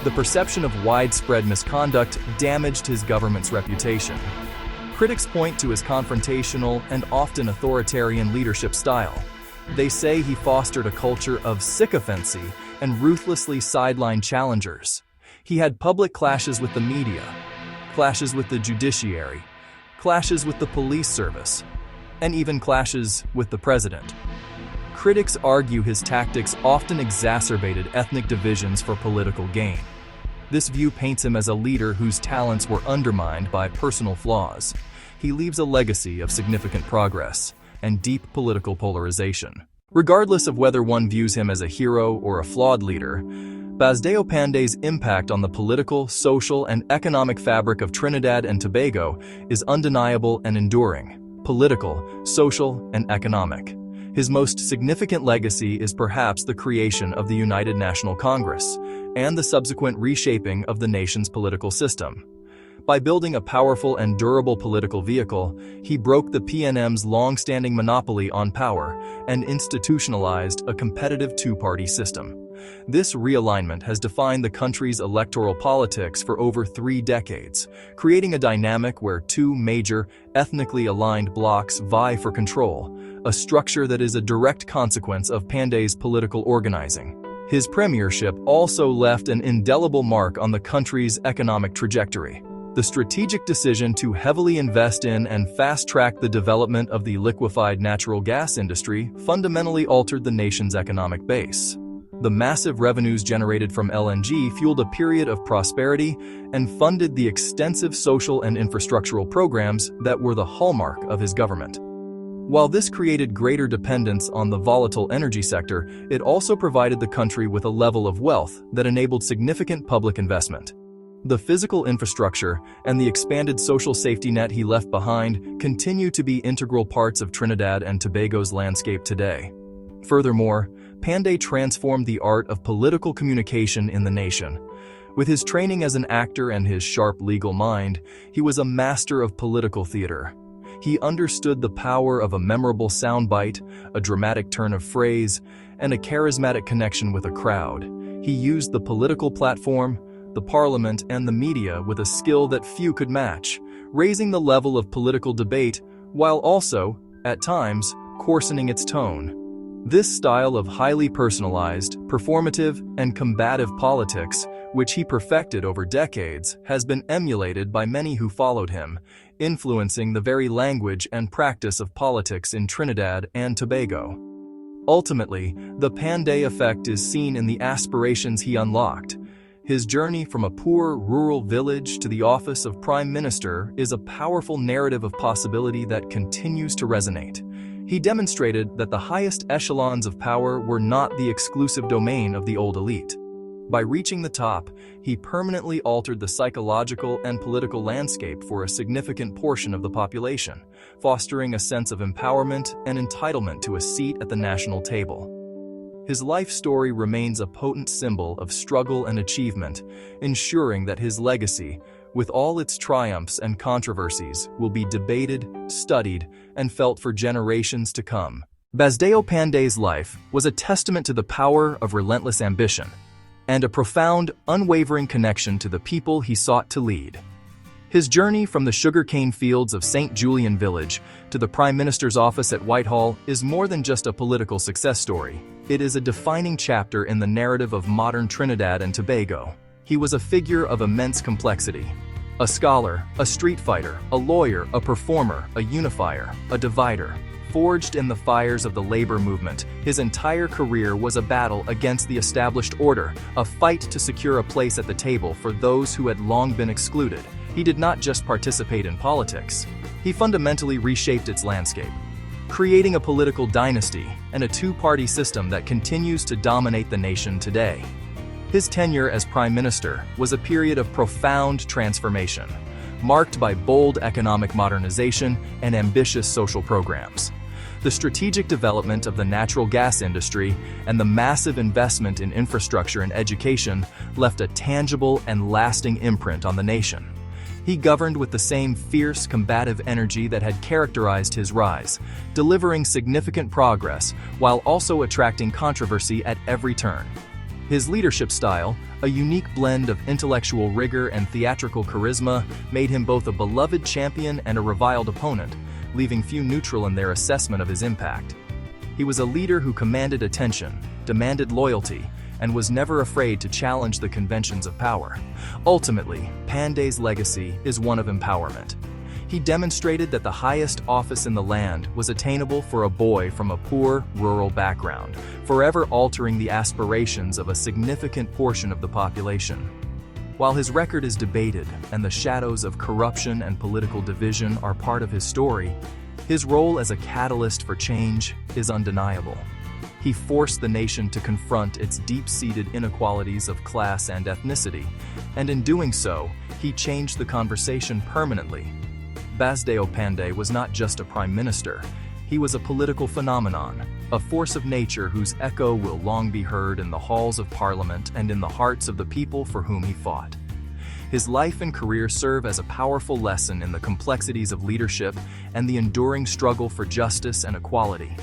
the perception of widespread misconduct damaged his government's reputation. Critics point to his confrontational and often authoritarian leadership style. They say he fostered a culture of sycophancy and ruthlessly sidelined challengers. He had public clashes with the media, clashes with the judiciary, clashes with the police service, and even clashes with the president. Critics argue his tactics often exacerbated ethnic divisions for political gain. This view paints him as a leader whose talents were undermined by personal flaws. He leaves a legacy of significant progress and deep political polarization. Regardless of whether one views him as a hero or a flawed leader, Basdeo Panday's impact on the political, social, and economic fabric of Trinidad and Tobago is undeniable and enduring: political, social, and economic. His most significant legacy is perhaps the creation of the United National Congress and the subsequent reshaping of the nation's political system. By building a powerful and durable political vehicle, he broke the PNM's long-standing monopoly on power and institutionalized a competitive two-party system. This realignment has defined the country's electoral politics for over 3 decades, creating a dynamic where two major, ethnically aligned blocs vie for control, a structure that is a direct consequence of Panday's political organizing. His premiership also left an indelible mark on the country's economic trajectory. The strategic decision to heavily invest in and fast-track the development of the liquefied natural gas industry fundamentally altered the nation's economic base. The massive revenues generated from LNG fueled a period of prosperity and funded the extensive social and infrastructural programs that were the hallmark of his government. While this created greater dependence on the volatile energy sector, it also provided the country with a level of wealth that enabled significant public investment. The physical infrastructure and the expanded social safety net he left behind continue to be integral parts of Trinidad and Tobago's landscape today. Furthermore, Panday transformed the art of political communication in the nation. With his training as an actor and his sharp legal mind, he was a master of political theater. He understood the power of a memorable soundbite, a dramatic turn of phrase, and a charismatic connection with a crowd. He used the political platform, the parliament, and the media with a skill that few could match, raising the level of political debate while also, at times, coarsening its tone. This style of highly personalized, performative, and combative politics, which he perfected over decades, has been emulated by many who followed him, influencing the very language and practice of politics in Trinidad and Tobago. Ultimately, the Panday effect is seen in the aspirations he unlocked. His journey from a poor, rural village to the office of Prime Minister is a powerful narrative of possibility that continues to resonate. He demonstrated that the highest echelons of power were not the exclusive domain of the old elite. By reaching the top, he permanently altered the psychological and political landscape for a significant portion of the population, fostering a sense of empowerment and entitlement to a seat at the national table. His life story remains a potent symbol of struggle and achievement, ensuring that his legacy, with all its triumphs and controversies, will be debated, studied, and felt for generations to come. Basdeo Panday's life was a testament to the power of relentless ambition and a profound, unwavering connection to the people he sought to lead. His journey from the sugarcane fields of St. Julian Village to the Prime Minister's office at Whitehall is more than just a political success story. It is a defining chapter in the narrative of modern Trinidad and Tobago. He was a figure of immense complexity. A scholar, a street fighter, a lawyer, a performer, a unifier, a divider. Forged in the fires of the labor movement, his entire career was a battle against the established order, a fight to secure a place at the table for those who had long been excluded. He did not just participate in politics. He fundamentally reshaped its landscape, creating a political dynasty and a two-party system that continues to dominate the nation today. His tenure as Prime Minister was a period of profound transformation, marked by bold economic modernization and ambitious social programs. The strategic development of the natural gas industry and the massive investment in infrastructure and education left a tangible and lasting imprint on the nation. He governed with the same fierce, combative energy that had characterized his rise, delivering significant progress while also attracting controversy at every turn. His leadership style, a unique blend of intellectual rigor and theatrical charisma, made him both a beloved champion and a reviled opponent, leaving few neutral in their assessment of his impact. He was a leader who commanded attention, demanded loyalty, and was never afraid to challenge the conventions of power. Ultimately, Panday's legacy is one of empowerment. He demonstrated that the highest office in the land was attainable for a boy from a poor, rural background, forever altering the aspirations of a significant portion of the population. While his record is debated and the shadows of corruption and political division are part of his story, his role as a catalyst for change is undeniable. He forced the nation to confront its deep-seated inequalities of class and ethnicity, and in doing so, he changed the conversation permanently. Basdeo Panday was not just a prime minister, he was a political phenomenon, a force of nature whose echo will long be heard in the halls of Parliament and in the hearts of the people for whom he fought. His life and career serve as a powerful lesson in the complexities of leadership and the enduring struggle for justice and equality.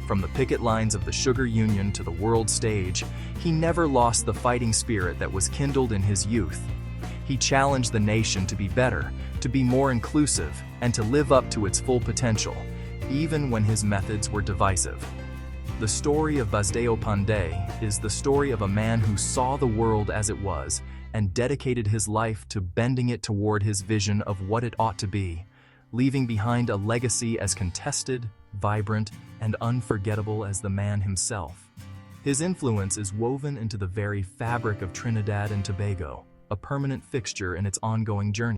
From the picket lines of the Sugar Union to the world stage, he never lost the fighting spirit that was kindled in his youth. He challenged the nation to be better, to be more inclusive, and to live up to its full potential, even when his methods were divisive. The story of Basdeo Panday is the story of a man who saw the world as it was and dedicated his life to bending it toward his vision of what it ought to be, leaving behind a legacy as contested, vibrant, and unforgettable as the man himself. His influence is woven into the very fabric of Trinidad and Tobago, a permanent fixture in its ongoing journey.